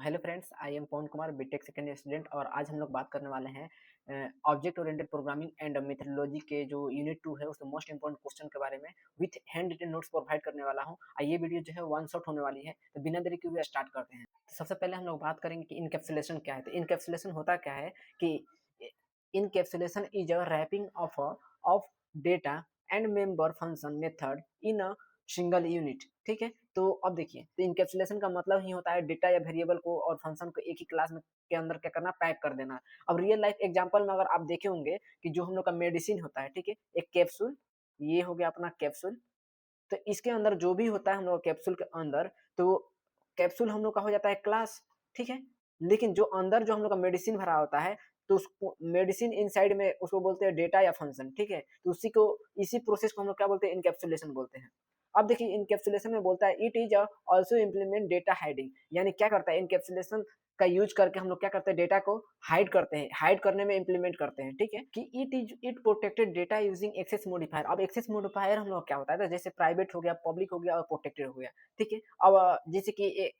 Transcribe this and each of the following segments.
Hello friends, I am Pavan Kumar, BTech second year student. और आज हम लोग बात करने वाले हैं object oriented programming and methodology के जो यूनिट 2 है उसके मोस्ट इंपोर्टेंट क्वेश्चन के बारे में with handwritten notes provide करने वाला हूं। ये वीडियो जो है वन शॉट होने वाली है, तो बिना देरी के हुए स्टार्ट करते हैं। तो सबसे पहले हम लोग बात करेंगे कि इनकैप्सुलेशन क्या है। तो इनकैप्सुलेशन होता क्या है कि encapsulation is a wrapping of data and member function method in a single unit. ठीक है, तो अब देखिए, तो इनकैप्सुलेशन का मतलब ही होता है डेटा या वेरिएबल को और फंक्शन को एक ही क्लास में के अंदर क्या करना, पैक कर देना। अब रियल लाइफ एग्जांपल में अगर आप देखे होंगे कि जो हम लोग का मेडिसिन होता है, ठीक है, एक कैप्सूल, ये हो गया अपना कैप्सूल। तो इसके अंदर जो भी होता है हम लोग कैप्सूल के अंदर, तो कैप्सूल हम लोग का हो जाता है क्लास। ठीक है, लेकिन जो अंदर जो हम लोग का मेडिसिन भरा होता है, तो उसको मेडिसिन इनसाइड में उसको बोलते हैं डेटा या फंक्शन। ठीक है, तो उसी को, इसी प्रोसेस को हम लोग क्या बोलते हैं, इनकैप्सुलेशन बोलते हैं। अब देखिए, इनकैप्सुलेशन में बोलता है it is also implement data hiding. यानी क्या करता है, इनकैप्सुलेशन का यूज करके हम लोग क्या करते हैं, डेटा को हाइड करते हैं, हाइड करने में इम्प्लीमेंट करते हैं। ठीक है, कि it protected data using access modifier. अब एक्सेस मॉडिफायर हम लोग क्या होता है, तो जैसे प्राइवेट हो गया, पब्लिक हो गया और प्रोटेक्टेड हो गया। ठीक है, अब जैसे कि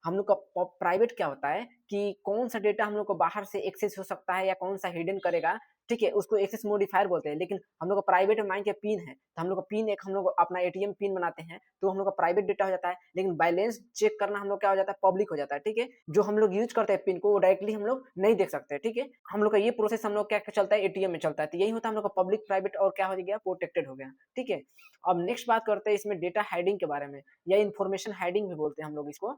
हम लोग का प्राइवेट क्या होता है कि कौन सा डेटा हम लोग को बाहर से एक्सेस हो सकता है या कौन सा हिडन करेगा। ठीक है, उसको एक्सेस मॉडिफायर बोलते हैं। लेकिन हम लोग का प्राइवेट में मान के पिन है, तो हम लोग का पिन, एक हम लोग अपना एटीएम पिन बनाते हैं, तो हम लोग का प्राइवेट डेटा हो जाता है। लेकिन बैलेंस चेक करना हम लोग क्या हो जाता है, पब्लिक हो जाता है। ठीक है, जो हम लोग यूज करते हैं पिन को, वो डायरेक्टली हम लोग नहीं देख सकते। ठीक है, हम लोग का ये प्रोसेस हम लोग क्या चलता है, एटीएम में चलता है। तो यही होता है हम लोग का पब्लिक, प्राइवेट और क्या हो गया, प्रोटेक्टेड हो गया। ठीक है, अब नेक्स्ट बात करते हैं इसमें डेटा हाइडिंग के बारे में, या इन्फॉर्मेशन हाइडिंग भी बोलते हैं हम लोग इसको।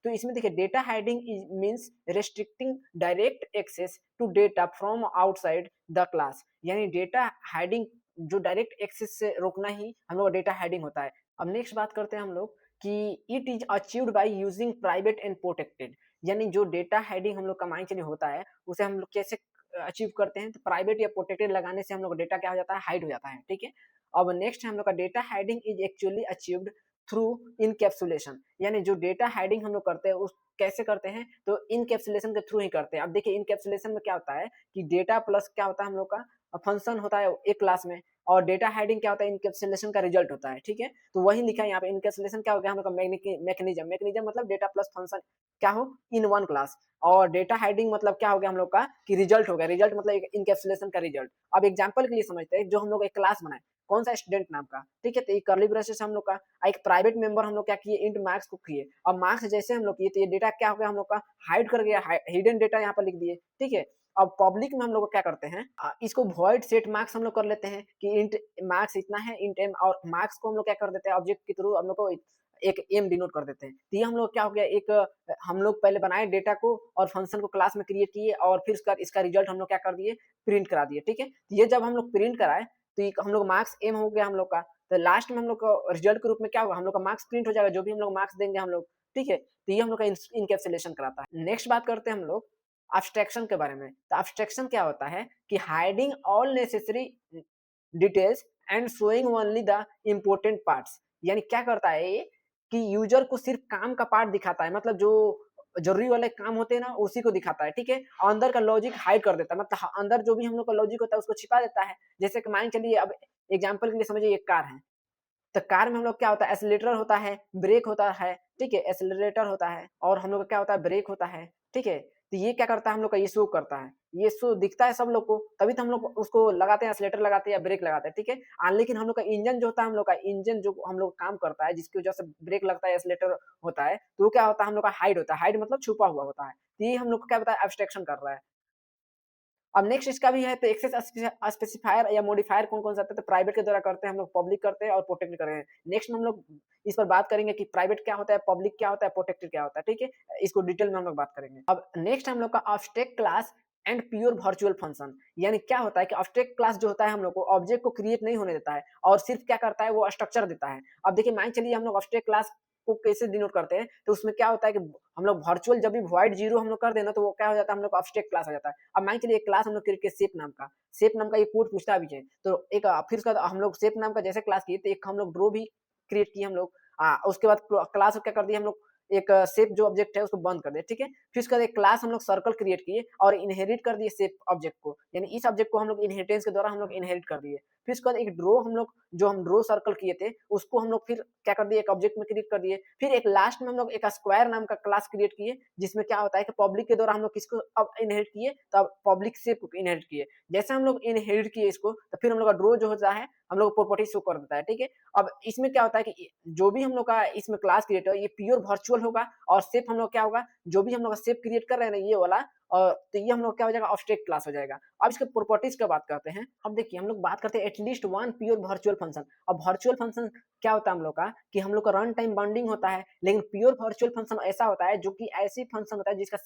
तो इसमें देखिए, data hiding means restricting direct access to data from outside the class. यानी डेटा हाइडिंग, जो डायरेक्ट एक्सेस से रोकना ही हम लोग डेटा हाइडिंग होता है। अब नेक्स्ट बात करते हैं हम लोग कि it is achieved by using private and protected. यानी जो डेटा हाइडिंग हम लोग का मान चलिए होता है, उसे हम लोग कैसे अचीव करते हैं, तो प्राइवेट या प्रोटेक्टेड लगाने से हम लोग डेटा क्या हो जाता है, हाइड हो जाता है। ठीक है, अब नेक्स्ट हम लोग का data hiding is actually achieved through encapsulation. यानी जो डेटा हाइडिंग हम लोग करते हैं उस कैसे करते हैं, तो इनकैप्सुलेशन के थ्रू ही करते हैं। अब देखिए, इनकैप्सुलेशन में क्या होता है कि डेटा प्लस क्या होता है, हम लोग का फंक्शन होता है एक क्लास में, और डेटा हाइडिंग क्या होता है, इनकैप्सुलेशन का रिजल्ट होता है। ठीक है, तो वही लिखा है यहाँ पे, इनकैप्सुलेशन क्या हो गया, हम लोग का मैकेनिज्म। मैकेनिज्म मतलब डेटा प्लस फंक्शन क्या हो, इन वन क्लास। और डेटा हाइडिंग मतलब क्या हो गया हम लोग का, कि रिजल्ट हो गया। रिजल्ट मतलब इनकैप्सुलेशन का रिजल्ट। अब एग्जाम्पल के लिए समझते हैं, जो हम लोग एक क्लास बनाए, कौन सा, स्टूडेंट नाम का। ठीक है, तो ये कर्ली ब्रेसेस हम लोग का एक प्राइवेट मेंबर हम लोग क्या किए, इंट मार्क्स को किए। अब मार्क्स जैसे हम लोग किए, तो ये डेटा क्या हो गया, हम लोग का हाइड कर गया, हिडन डेटा यहाँ पर लिख दिए। ठीक है, अब पब्लिक में हम लोग क्या करते हैं, इसको वॉइड सेट मार्क्स हम लोग कर लेते हैं कि इंट मार्क्स इतना है, इंट एम, और मार्क्स को हम लोग क्या कर देते हैं, ऑब्जेक्ट के थ्रू हम लोग को एक एम डिनोट कर देते हैं। तो ये हम लोग क्या हो गया, एक हम लोग पहले बनाए डेटा को और फंक्शन को क्लास में क्रिएट किए, और फिर इसका रिजल्ट हम लोग क्या कर दिए, प्रिंट करा दिए। ठीक है, तो ये जब हम लोग प्रिंट कराए, तो ये हम लोग मार्क्स एम हो गया हम लोग का। तो लास्ट में हम लोग का रिजल्ट के रूप में क्या होगा, हम लोग का मार्क्स प्रिंट हो जाएगा, जो भी हम लोग मार्क्स देंगे हम लोग। ठीक है, तो ये हम लोग का इनकैप्सुलेशन कराता है। नेक्स्ट बात करते हैं हम लोग एब्स्ट्रैक्शन के बारे में। तो एब्स्ट्रैक्शन क्या होता है कि hiding all necessary details and showing only the important parts. यानी क्या करता है ये, कि यूजर को सिर्फ काम का पार्ट दिखाता है, मतलब जो जरूरी वाले काम होते हैं ना, उसी को दिखाता है। ठीक है, अंदर का लॉजिक हाइड कर देता है, मतलब अंदर जो भी हम लोग का लॉजिक होता है उसको छिपा देता है। जैसे कि मान चलिए, अब एग्जांपल के लिए समझिए, एक कार है, तो कार में हम लोग क्या होता है, एक्सीलरेटर होता है, ब्रेक होता है। ठीक है, एक्सीलरेटर होता है और हम लोग का क्या होता है, ब्रेक होता है। ठीक है, तो ये क्या करता है, हम लोग का ये शो करता है, ये शो दिखता है सब लोग को, तभी तो हम लोग उसको लगाते हैं, एक्सीलरेटर लगाते हैं या ब्रेक लगाते हैं। ठीक है, लेकिन हम लोग का इंजन जो होता है, हम लोग का इंजन जो हम लोग काम करता है, जिसकी वजह से ब्रेक लगता है, एक्सीलरेटर होता है, तो वो क्या होता है, हम लोग का हाइड होता है। हाइड मतलब छुपा हुआ होता है। तो ये हम लोग को क्या बताया, एब्स्ट्रैक्शन कर रहा है। अब नेक्स्ट इसका भी है, तो एक्सेस स्पेसिफायर या मॉडिफायर कौन कौन सा आता है, तो प्राइवेट के द्वारा करते हैं हम लोग, पब्लिक करते हैं और प्रोटेक्टेड कर रहे हैं। नेक्स्ट में हम लोग इस पर बात करेंगे कि प्राइवेट क्या होता है, पब्लिक क्या होता है, प्रोटेक्टेड क्या होता है। ठीक है, इसको डिटेल में हम लोग बात करेंगे। अब नेक्स्ट हम लोग का object class and pure virtual function. यानी क्या होता है कि ऑब्जेक्ट क्लास जो होता है, हम लोग को ऑब्जेक्ट को क्रिएट नहीं होने देता है, और सिर्फ क्या करता है, वो स्ट्रक्चर देता है। अब देखिए, मान चलिए हम लोग ऑब्जेक्ट क्लास को कैसे डिनोट करते हैं, तो उसमें क्या होता है कि हम लोग वर्चुअल जब भी वॉइड जीरो हम लोग कर देना, तो वो क्या हो जाता है, हम लोग ऑब्जेक्ट क्लास हो जाता है। अब मान चलिए एक क्लास हम लोग क्रिएट किए शेप नाम का, शेप नाम का ये कोड पूछता भी है, तो एक फिर उसका हम लोग शेप नाम का जैसे क्लास किए, तो एक हम लोग ड्रो भी क्रिएट किए हम लोग। उसके बाद क्लास को क्या कर दिया हम लोग, एक शेप जो ऑब्जेक्ट है उसको बंद कर दिया, ठीक है। फिर उसके बाद एक क्लास हम लोग सर्कल क्रिएट किए और इनहेरिट कर दिए शेप ऑब्जेक्ट को, यानी इस ऑब्जेक्ट को हम लोग इनहेरिटेंस के द्वारा हम लोग इनहेरिट कर दिए। फिर उसके बाद एक ड्रॉ हम लोग जो हम ड्रॉ सर्कल किए थे उसको हम लोग फिर क्या कर दिए, एक ऑब्जेक्ट में क्रिएट कर दिए। फिर एक लास्ट में हम लोग एक स्क्वायर नाम का क्लास क्रिएट किए जिसमें क्या होता है कि पब्लिक के द्वारा हम लोग किसको अब इनहेरिट किए, तो अब पब्लिक शेप को इनहेरिट किए। जैसे हम लोग इनहेरिट किए इसको तो फिर हम लोग का ड्रॉ जो होता है हम लोग प्रॉपर्टी शो कर देता है, ठीक है। अब इसमें क्या होता है कि जो भी हम लोग का इसमें क्लास क्रिएट है ये प्योर वर्चुअल होगा और शेप हम लोग क्या होगा, जो भी हम लोग शेप क्रिएट कर रहे हैं ना ये वाला, और तो ये हम लोग क्या हो जाएगा, ऑब्जेक्ट क्लास हो जाएगा। अब इसके प्रॉपर्टीज की बात करते हैं। अब देखिए हम लोग बात करते हैं at least one pure virtual function. अब वर्चुअल फंक्शन क्या होता है हम लोग का कि हम लोग का रन टाइम बाउंडिंग होता है, लेकिन प्योर वर्चुअल फंक्शन ऐसा होता है जो कि ऐसी फंक्शन होता है जिसका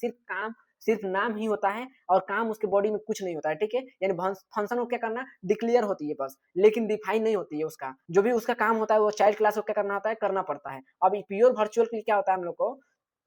सिर्फ नाम ही होता है और काम उसके बॉडी में कुछ नहीं होता है, ठीक है। यानी फंक्शन को क्या करना, डिक्लेयर होती है बस, लेकिन डिफाइन नहीं होती है। उसका जो भी उसका काम होता है वो चाइल्ड क्लास को क्या करना होता है, करना पड़ता है। अब प्योर वर्चुअल के लिए क्या होता है हम लोग को,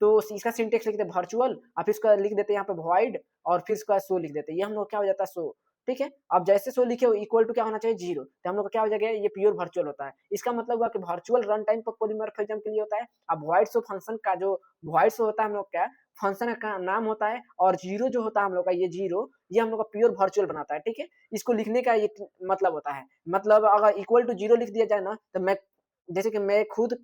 तो इसका सिंटेक्स लिख देते हैं वर्चुअल और फिर इसका लिख देते हैं यहाँ पे वॉइड और फिर इसका शो लिख देते हैं, ये हम लोग क्या हो जाता है शो, ठीक है। अब जैसे शो लिखे हो इक्वल टू क्या होना चाहिए, 0, तो हम लोग का क्या हो जाएगा, ये प्योर वर्चुअल होता है। इसका मतलब हुआ कि वर्चुअल रन टाइम पर पॉलीमॉर्फिज्म के लिए होता है। अब वॉइड शो फंक्शन का जो वॉइड शो होता है हम लोग क्या फंक्शन का नाम होता है, और 0 जो होता है हम लोग का ये 0 ये हम लोग का प्योर वर्चुअल बनाता है, ठीक है। इसको लिखने का ये मतलब होता है, मतलब अगर इक्वल टू 0 लिख दिया जाए ना तो मैं जैसे कि मैं खुद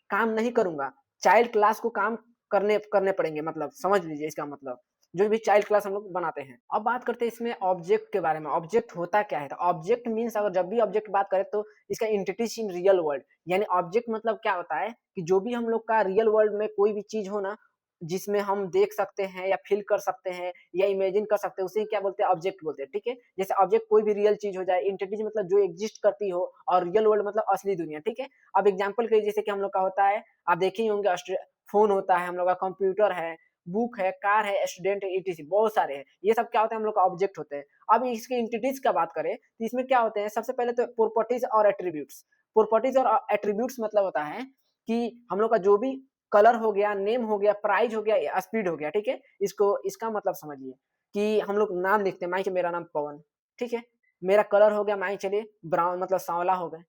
काम नहीं करूंगा, चाइल्ड क्लास को काम करने करने पड़ेंगे, मतलब समझ लीजिए इसका मतलब, जो भी चाइल्ड क्लास हम लोग बनाते हैं। अब बात करते हैं इसमें ऑब्जेक्ट के बारे में। ऑब्जेक्ट होता क्या है, तो ऑब्जेक्ट मींस अगर जब भी ऑब्जेक्ट बात करें तो इसका एंटिटीज इन रियल वर्ल्ड, यानी ऑब्जेक्ट मतलब क्या होता है कि जो भी हम लोग का रियल वर्ल्ड में कोई भी चीज हो ना जिसमें हम देख सकते हैं या फील कर सकते हैं या इमेजिन कर सकते हैं, उसे क्या बोलते हैं, ऑब्जेक्ट बोलते हैं, ठीक है। जैसे ऑब्जेक्ट कोई भी रियल चीज हो जाए, एंटिटीज मतलब जो एग्जिस्ट करती हो, और रियल वर्ल्ड मतलब असली दुनिया, ठीक है। अब एग्जांपल के लिए जैसे कि हम लोग का होता है, आप देखे ही होंगे फोन होता है हम लोग का, कंप्यूटर है, बुक है, कार है, स्टूडेंट है, ईटीसी बहुत सारे हैं, ये सब क्या होते हैं हम लोग का ऑब्जेक्ट होते हैं। अब इसके एंटिटीज का बात करें तो इसमें क्या होते हैं, सबसे पहले तो प्रॉपर्टीज और एट्रीब्यूट्स। प्रॉपर्टीज और एट्रीब्यूट्स मतलब होता है कि हम लोग का जो भी कलर हो गया, नेम हो गया, प्राइस हो गया, स्पीड हो गया, ठीक है। इसको इसका मतलब समझिए कि हम लोग नाम लिखते हैं, मान मेरा नाम पवन, ठीक है। मेरा कलर हो गया मान चलिए ब्राउन, मतलब सांवला हो गया।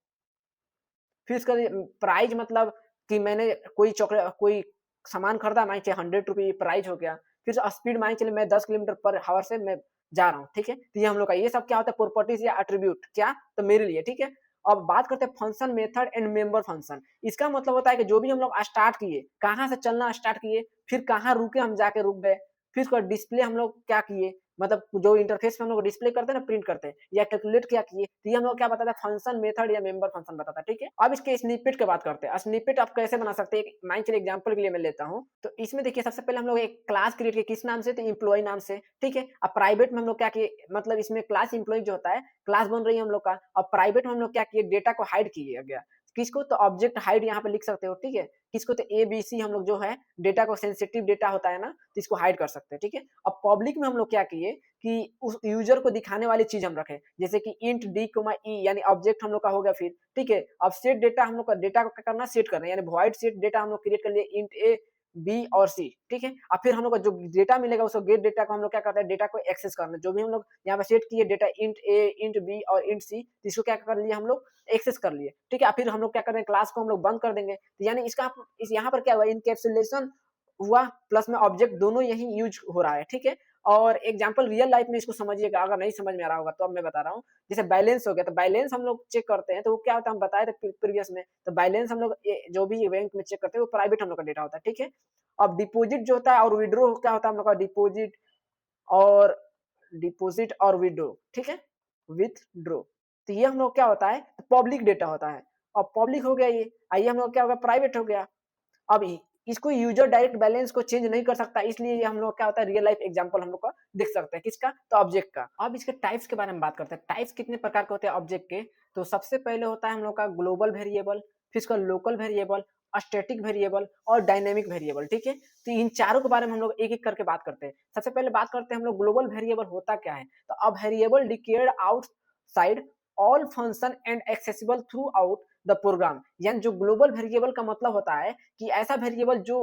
फिर इसका प्राइस मतलब कि मैंने कोई सामान खरीदा, मान चलिए 100 रुपये प्राइस हो गया। फिर स्पीड मान चलिए मैं 10 किलोमीटर पर हावर से मैं जा रहा हूँ, ठीक है। तो ये हम लोग का ये सब क्या होता है, प्रॉपर्टीज या एट्रीब्यूट, क्या तो मेरे लिए, ठीक है। अब बात करते हैं function method and member function. इसका मतलब होता है कि जो भी हम लोग स्टार्ट किए, कहाँ से चलना स्टार्ट किए, फिर कहाँ रुके, हम जाके रुक गए, फिर उसका डिस्प्ले हम लोग क्या किए, मतलब जो इंटरफेस में हम लोग डिस्प्ले करते हैं ना, प्रिंट करते हैं या कैलकुलेट क्या किए, तो ये हम लोग क्या बताता है, फंक्शन मेथड या मेंबर फंक्शन बताता है, ठीक है। अब इसके स्निपेट की बात करते हैं। स्निपेट आप कैसे बना सकते हैं, मान चलिए एग्जांपल के लिए मैं लेता हूँ, तो इसमें देखिए सबसे पहले हम लोग एक क्लास क्रिएट किए, किस नाम से, तो एम्प्लॉय नाम से, ठीक है। अब प्राइवेट में हम लोग क्या किए, मतलब इसमें क्लास एम्प्लॉय जो होता है, क्लास बन रही है हम लोग का। अब प्राइवेट में हम लोग क्या किए, डेटा को हाइड किया गया, किसको, तो ऑब्जेक्ट हाइड यहाँ पे लिख सकते हो, ठीक है। किसको, तो ABC हम लोग जो है डेटा को, सेंसिटिव डेटा होता है ना, तो इसको हाइड कर सकते हैं, ठीक है। अब पब्लिक में हम लोग क्या किए कि उस यूजर को दिखाने वाली चीज हम रखें, जैसे कि इंट डी कोमा ई, यानी ऑब्जेक्ट हम लोग का हो गया फिर, ठीक है। अब सेट डेटा हम लोग का, डेटा को क्या करना, सेट करना, यानी वॉइड सेट डेटा हम लोग क्रिएट कर लिए, इंट ए बी और सी, ठीक है। अब फिर हम लोग का जो डेटा मिलेगा उसको गेट डेटा को हम लोग क्या करते हैं, डेटा को एक्सेस करना, जो भी हम लोग यहाँ पे सेट किए डेटा इंट ए, इंट बी और इंट सी, तो इसको क्या कर लिए हम लोग, एक्सेस कर लिए, ठीक है। फिर हम लोग क्या कर रहे हैं, क्लास को हम लोग बंद कर देंगे, तो यानी इसका इस यहाँ पर क्या हुआ, इनकैप्सुलेशन हुआ, प्लस में ऑब्जेक्ट दोनों यही यूज हो रहा है, ठीक है। और एग्जांपल रियल लाइफ में इसको समझिएगा, अगर नहीं समझ में आ रहा होगा तो अब मैं बता रहा हूँ। जैसे बैलेंस हो गया, तो बैलेंस हम लोग चेक करते हैं, तो वो क्या होता है, हम बताए थे प्रीवियस में, तो बैलेंस हम लोग जो भी बैंक में चेक करते हैं वो प्राइवेट हम लोग का डेटा होता है, ठीक है। अब डिपॉजिट जो होता है और विड्रो क्या होता है हम लोग का, और डिपॉजिट और विड्रो, ठीक है, विथड्रो, तो ये हम लोग क्या होता है, पब्लिक डेटा होता है। अब पब्लिक हो गया ये, आइए हम लोग क्या हो गया, प्राइवेट हो गया। अब इसको यूजर डायरेक्ट बैलेंस को चेंज नहीं कर सकता, इसलिए ये हम लोग क्या होता है, रियल लाइफ एग्जांपल हम लोग का देख सकते हैं, किसका, तो ऑब्जेक्ट का। अब इसके टाइप्स के बारे में बात करते हैं। टाइप्स कितने प्रकार के होते हैं ऑब्जेक्ट के, तो सबसे पहले होता है हम लोग का ग्लोबल वेरिएबल, फिर इसका लोकल वेरिएबल, स्टैटिक वेरिएबल और डायनेमिक वेरिएबल, ठीक है। तो इन चारों के बारे में हम लोग एक एक करके बात करते हैं। सबसे पहले बात करते हैं हम लोग ग्लोबल वेरिएबल होता क्या है, तो अब variable declared outside all function and accessible throughout the program, यानी जो ग्लोबल वेरिएबल का मतलब होता है कि ऐसा वेरिएबल जो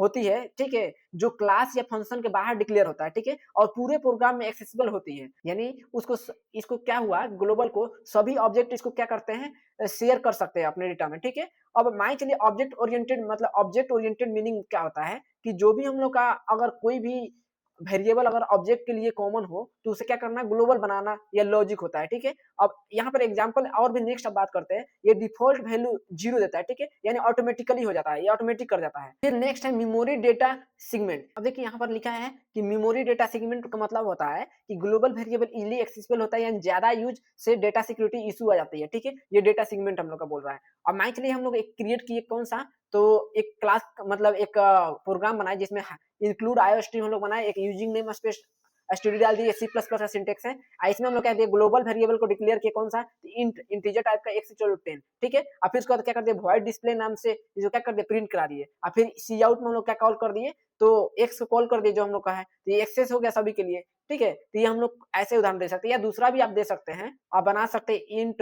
होती है, ठीक है, जो क्लास या फंक्शन के बाहर डिक्लेयर होता है, ठीक है, और पूरे प्रोग्राम में एक्सेसिबल होती है। यानी उसको इसको क्या हुआ, ग्लोबल को सभी ऑब्जेक्ट इसको क्या करते हैं, शेयर कर सकते हैं अपने डेटा में, ठीक है। अब मान चलिए ऑब्जेक्ट ओरिएंटेड, मतलब ऑब्जेक्ट ओरिएंटेड मीनिंग क्या होता है कि जो भी हम लोग का अगर कोई भी वेरिएबल अगर ऑब्जेक्ट के लिए कॉमन हो तो उसे क्या करना, ग्लोबल बनाना या लॉजिक होता है, ठीक है। अब यहाँ पर एग्जांपल और भी नेक्स्ट अब बात करते हैं, ये डिफॉल्ट वैल्यू 0 देता है, ठीक है, यानी ऑटोमेटिकली हो जाता है, ये ऑटोमेटिक कर जाता है। फिर नेक्स्ट है मेमोरी डेटा सेगमेंट। अब देखिए यहाँ पर लिखा है कि मेमोरी डेटा सेगमेंट का मतलब होता है कि ग्लोबल वेरिएबल इजीली एक्सेसिबल होता है, यानी ज्यादा यूज से डेटा सिक्योरिटी इशू आ जाती है, ठीक है, ये डेटा सेगमेंट हम लोग का बोल रहा है। अब मान चलिए हम लोग एक क्रिएट किए कौन सा, तो एक क्लास मतलब एक प्रोग्राम बनाए जिसमें इंक्लूड आईओस्ट्रीम हम लोग बनाए, एक यूजिंग नेम स्पेस स्टडी डाल दिए, सी प्लस प्लस का सिंटेक्स है। इसमें हम लोग क्या दिए, ग्लोबल वेरिएबल को डिक्लेयर किया कौन सा, इंट इंटीजर टाइप का 1 से चलो 10, ठीक है। और फिर उसके बाद क्या कर दिए, वॉइड डिस्प्ले नाम से जो क्या कर दिए, प्रिंट करा दिए। और फिर सी आउट में हम लोग क्या कॉल कर दिए, तो एक्स को कॉल कर दिए जो हम लोग का है, तो ये एक्सेस हो गया सभी के लिए, ठीक है। तो ये हम लोग ऐसे उदाहरण दे सकते हैं, या दूसरा भी आप दे सकते हैं, आप बना सकते हैं इंट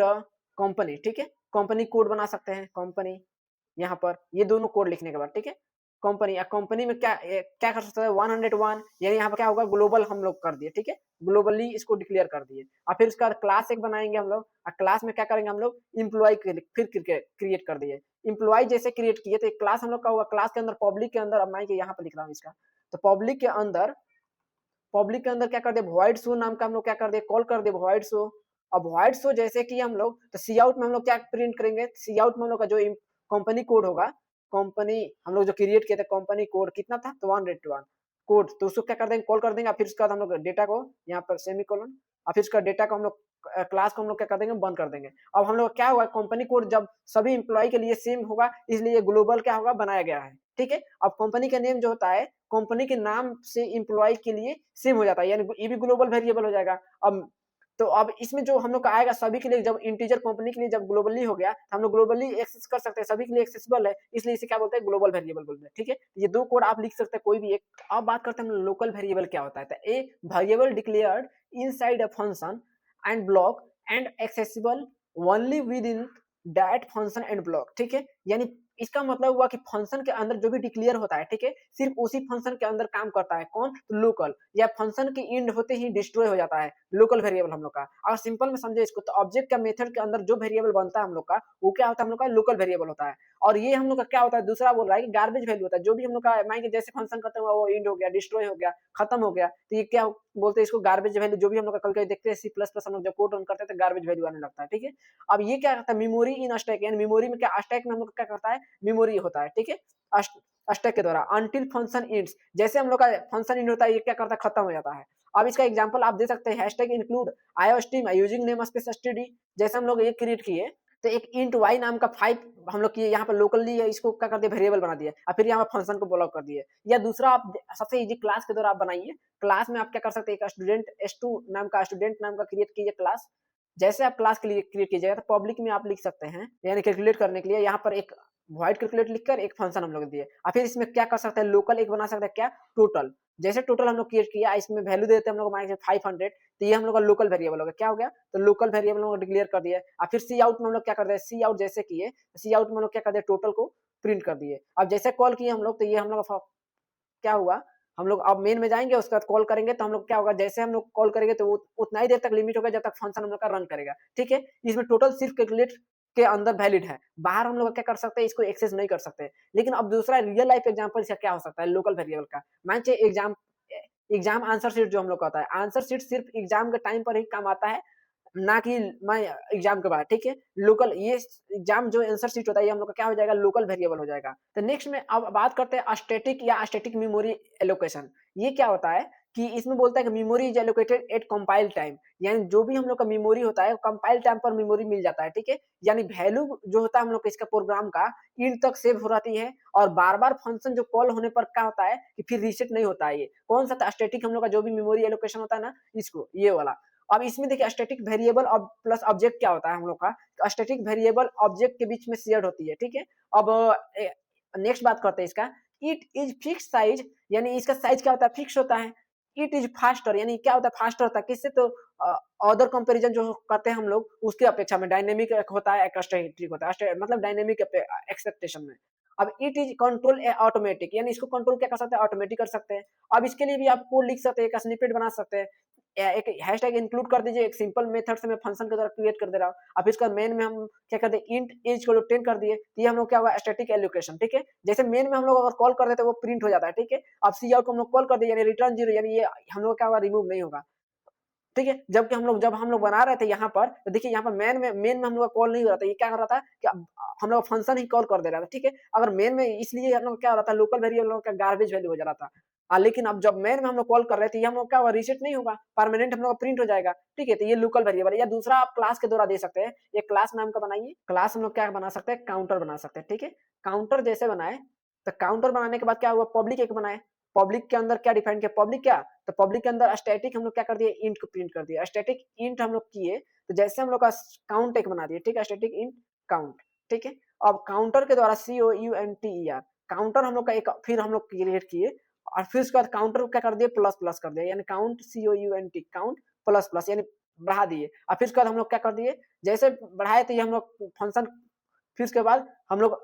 कंपनी, ठीक है, कंपनी कोड बना सकते हैं, कंपनी यहाँ पर ये दोनों कोड लिखने के बाद, ठीक है, कंपनी या कंपनी में क्या कर सकते हैं, 101, यानी यहाँ पर क्या होगा, ग्लोबल हम लोग कर दिए, ठीक है, ग्लोबली इसको डिक्लेयर कर दिए। और फिर उसका क्लास एक बनाएंगे हम लोग, और क्लास में क्या करेंगे हम लोग, इम्प्लॉय फिर क्रिएट कर दिए। इम्प्लॉय जैसे क्रिएट किए तो एक क्लास हम लोग का होगा, क्लास के अंदर पब्लिक के अंदर, अब मैं यहाँ पर लिख रहा हूँ इसका, तो पब्लिक के अंदर क्या कर दे, वॉइड शो नाम का हम लोग क्या कर दे, कॉल कर दे वॉइड शो। अब वॉइड शो जैसे कि हम लोग, तो सी आउट में हम लोग क्या प्रिंट करेंगे, सी आउट में हम लोग का जो कंपनी कोड होगा, कंपनी हम लोग जो क्रिएट किए थे, कंपनी कोड कितना था, तो 101 कोड, तो उसको क्या कर देंगे, कॉल कर देंगे। फिर उसके बाद हम लोग डेटा को यहाँ पर सेमीकोलन, और फिर उसका डेटा को हम लोग क्लास को हम लोग क्या कर देंगे, बंद कर देंगे। अब हम लोग क्या होगा, कंपनी कोड जब सभी इंप्लॉय के लिए सेम होगा, इसलिए ग्लोबल क्या होगा, बनाया गया है, ठीक है। अब कंपनी का नेम जो होता है, कंपनी के नाम से इंप्लॉय के लिए सेम हो जाता है, यानी ये भी ग्लोबल वेरिएबल हो जाएगा। अब तो अब इसमें जो हम लोग का आएगा सभी के लिए, जब इंटीजर कंपनी के लिए जब ग्लोबली हो गया, तो हम लोग ग्लोबली एक्सेस कर सकते हैं, सभी के लिए एक्सेसिबल है, इसलिए इसे क्या बोलते हैं, ग्लोबल वेरिएबल बोलते हैं, ठीक है। ये दो कोड आप लिख सकते हैं कोई भी एक। अब बात करते हैं हम लोकल वेरिएबल क्या होता है, तो a variable declared inside a function and block and accessible only with in that function and block, ठीक है। यानी इसका मतलब हुआ कि फंक्शन के अंदर जो भी डिक्लेयर होता है, ठीक है, सिर्फ उसी फंक्शन के अंदर काम करता है, कौन, लोकल, या फंक्शन के एंड होते ही डिस्ट्रॉय हो जाता है, लोकल वेरिएबल हम लोग का। और सिंपल में समझे इसको, तो ऑब्जेक्ट का मेथड के अंदर जो वेरिएबल बनता है हम लोग का, वो क्या होता है, हम लोग का लोकल वेरिएबल होता है। और ये हम लोग का क्या होता है, दूसरा बोल रहा है कि गार्बेज वैल्यू होता है, जो भी हम लोग का मान के जैसे फंक्शन खत्म हुआ, वो एंड हो गया, डिस्ट्रॉय हो गया, खत्म हो गया, तो ये क्या बोलते हैं इसको, गार्बेज वैल्यू। जो भी हम लोग का कभी-कभी देखते हैं सी प्लस प्लस हम लोग जब कोड रन करते हैं तो गार्बेज वैल्यू आने लगता है, ठीक है। अब ये क्या करता है, मेमोरी इन स्टैक, यानी मेमोरी में क्या, स्टैक में हम लोग क्या करता है, मेमोरी होता है, ठीक है, स्टैक के द्वारा अनटिल फंक्शन एंड्स, जैसे हम लोग का फंक्शन एंड होता है, ये क्या करता है, खत्म हो जाता है। अब इसका एग्जांपल आप दे सकते हैं, hashtag include iostream using name space STD, जैसे हम लोग ये क्रिएट किए, तो एक इंट वाई नाम का 5 हम लोग किए, यहाँ पर लोकली इसको क्या कर दिया, वेरिएबल बना दिया, और फिर यहाँ पर फंक्शन को ब्लॉक कर दिए। या दूसरा आप सबसे इजी क्लास के द्वारा आप बनाइए, क्लास में आप क्या कर सकते हैं, एक स्टूडेंट S2 नाम का क्रिएट कीजिए क्लास। जैसे आप क्लास के लिए क्रिएट कीजिएगा, तो पब्लिक में आप लिख सकते हैं, यानी कैलकुलेट करने के लिए यहाँ पर एक वॉइड कैलकुलेट लिखकर एक फंक्शन हम लोग दिए, और फिर इसमें क्या कर सकते हैं, लोकल एक बना सकते हैं, क्या, टोटल। जैसे टोटल हम लोग क्रिएट किया, इसमें वैल्यू देते हैं हम लोग मान 500, तो ये हम लोग का लोकल वेरिएबल हो गया, क्या हो गया, तो लोकल वेरिएबल हम लोग डिक्लेयर कर दिया। और फिर सी आउट में हम लोग क्या कर दिया, सी आउट जैसे किए, सी आउट में हम लोग क्या कर दिया, टोटल को प्रिंट कर दिए। अब जैसे कॉल किए हम लोग, तो ये हम लोग क्या हुआ, हम लोग अब मेन में जाएंगे, उसके बाद कॉल करेंगे, तो हम लोग क्या होगा, जैसे हम लोग कॉल करेंगे तो उतना ही देर तक लिमिट होगा जब तक फंक्शन हम लोग का रन करेगा, ठीक है। इसमें टोटल सिर्फ कैलकुलेट के अंदर वैलिड है, बाहर हम लोग क्या कर सकते हैं, इसको एक्सेस नहीं कर सकते। लेकिन अब दूसरा रियल लाइफ एग्जांपल इसका क्या हो सकता है, लोकल वेरिएबल का, मान चाहिए एग्जाम आंसर शीट जो हम लोग का होता है, आंसर शीट सिर्फ एग्जाम के टाइम पर ही काम आता है, ना कि मैं एग्जाम के बाद, ठीक है। लोकल ये एग्जाम जो आंसर शीट होता है, ये हम लोग का क्या हो जाएगा, लोकल वेरिएबल हो जाएगा। तो नेक्स्ट में अब बात करते हैं स्टैटिक या स्टैटिक मेमोरी एलोकेशन। ये क्या होता है कि इसमें बोलता है कि memory is allocated eight compile time, यानी जो भी हम लोग का मेमोरी होता है, कंपाइल टाइम पर मेमोरी मिल जाता है, ठीक है। यानी वैल्यू जो होता है हम लोग का इसका प्रोग्राम का, इंड तक सेव हो रहती है, और बार बार फंक्शन जो कॉल होने पर क्या होता है कि फिर रीसेट नहीं होता है। ये कौन सा स्टैटिक हम लोग का जो भी मेमोरी एलोकेशन होता है ना, इसको, ये वाला। अब इसमें देखिए स्टैटिक वेरिएबल और प्लस ऑब्जेक्ट क्या होता है हम लोग का, स्टैटिक वेरिएबल ऑब्जेक्ट के बीच में शेयर्ड होती है, ठीक है। अब नेक्स्ट बात करते हैं इसका, इट इज फिक्स साइज, यानी इसका साइज क्या होता है, फिक्स होता है। इट इज फास्टर, यानी क्या होता है, फास्टर होता है, किससे, तो अदर कंपैरिजन जो करते हैं हम लोग उसके अपेक्षा में, डायनेमिक होता है, एक स्टैटिक होता है, मतलब डायनेमिक एक्सेप्टेशन में। अब इट इज कंट्रोल ऑटोमेटिक, यानी इसको कंट्रोल क्या कर सकते हैं, ऑटोमेटिक कर सकते हैं। अब इसके लिए भी आप कोड लिख सकते हैं, एक स्निपेट बना सकते हैं, एक हैशटैग इंक्लूड कर दीजिए, एक सिंपल मेथड से मैं फंक्शन के द्वारा क्रिएट कर दे रहा हूँ। अब इसका मेन में हम क्या कर दे, इंट एज को 10 कर दिए, तो ये हम लोग क्या हुआ, स्टैटिक एलोकेशन, ठीक है। जैसे मेन में हम लोग अगर कॉल कर देते हैं वो प्रिंट हो जाता है, ठीक है। अब सी आउट को हम लोग कॉल कर दिए, यानी रिटर्न 0, यानी ये हम लोग क्या होगा, रिमूव नहीं होगा, ठीक है। जबकि जब हम लोग बना रहे थे यहाँ पर, तो देखिए यहाँ पर मेन में हम लोग का कॉल नहीं हो रहा था, ये क्या कर रहा था कि हम लोग फंक्शन ही कॉल कर दे रहा था, ठीक है। अगर मेन में, इसलिए हम लोग क्या हो रहा था, लोकल वेरिएबल का गार्बेज वैल्यू हो जा रहा था। लेकिन अब जब मेन में हम लोग कॉल कर रहे थे, ये हम लोग क्या होगा, रीसेट नहीं होगा, परमानेंट हम लोग का प्रिंट हो जाएगा, ठीक है। तो ये लोकल वेरिएबल है। या दूसरा आप क्लास के द्वारा दे सकते हैं, ये क्लास नाम का बनाइए, क्लास हम लोग क्या बना सकते हैं, काउंटर बना सकते हैं, ठीक है। काउंटर जैसे बनाए, तो काउंटर बनाने के बाद क्या हुआ, पब्लिक एक बनाए, पब्लिक के अंदर क्या डिफाइन किया, पब्लिक क्या, तो पब्लिक के अंदर स्टैटिक हम लोग क्या कर दिए, इंट को प्रिंट कर दिया, स्टैटिक इंट हम लोग किए, तो जैसे हम लोग का काउंट एक बना दिए, ठीक है, स्टैटिक इंट काउंट, ठीक है। अब काउंटर के द्वारा COUNTER, काउंटर हम लोग का एक फिर हम लोग क्रिएट किए, और फिर उसके बाद काउंटर को क्या कर दिए, प्लस प्लस कर दिया, यानी count COUNT count plus plus, यानी बढ़ा दिए। और फिर उसके बाद हम लोग क्या कर दिए, जैसे बढ़ाए तो ये हम लोग फंक्शन, फिर उसके बाद हम लोग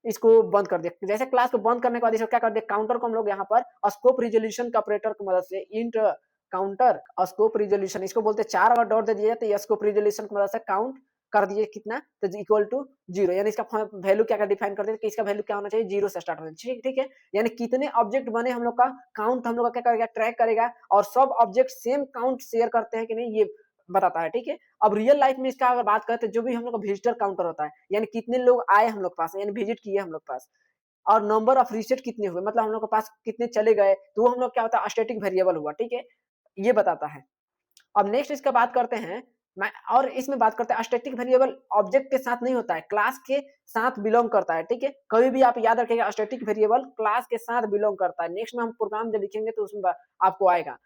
इसको बंद कर दिया। जैसे क्लास को बंद करने के बाद इसको क्या कर दिया, काउंटर को हम लोग यहाँ पर स्कोप रिजोल्यूशन का ऑपरेटर की मदद से इंट काउंटर स्कोप रिजोल्यूशन, इसको बोलते हैं 4, अगर डॉट दे दिया तो ये स्कोप रिजोल्यूशन की मदद से काउंट कर दिए कितना, तो इक्वल टू 0, यानी इसका वैल्यू क्या डिफाइन कर दिया कि इसका वैल्यू क्या होना चाहिए, 0 से स्टार्ट होना चाहिए, ठीक है। यानी कितने ऑब्जेक्ट बने हम लोग का काउंट हम लोग का क्या करेगा, ट्रैक करेगा, और सब ऑब्जेक्ट सेम काउंट शेयर करते हैं कि नहीं, ये बताता है, ठीक है। अब रियल लाइफ में इसका अगर बात करते हैं, जो भी हम लोग का विजिटर काउंटर होता है, यानी कितने लोग आए हम लोग पास, यानी विजिट किए हम लोग पास, और नंबर ऑफ रीसेट कितने हुए, मतलब हम लोग के पास कितने चले गए, तो वो हम लोग क्या होता है, स्टैटिक वेरिएबल हुआ, ठीक है, ये बताता है। अब नेक्स्ट इसका बात करते हैं, मैं और इसमें बात करते हैं, स्टैटिक वेरिएबल ऑब्जेक्ट के साथ नहीं होता है, क्लास के साथ बिलोंग करता है, ठीक है। कभी भी आप याद रखिएगा, स्टैटिक वेरिएबल क्लास के साथ बिलोंग करता है। नेक्स्ट में हम प्रोग्राम जब लिखेंगे तो उसमें आपको आएगा।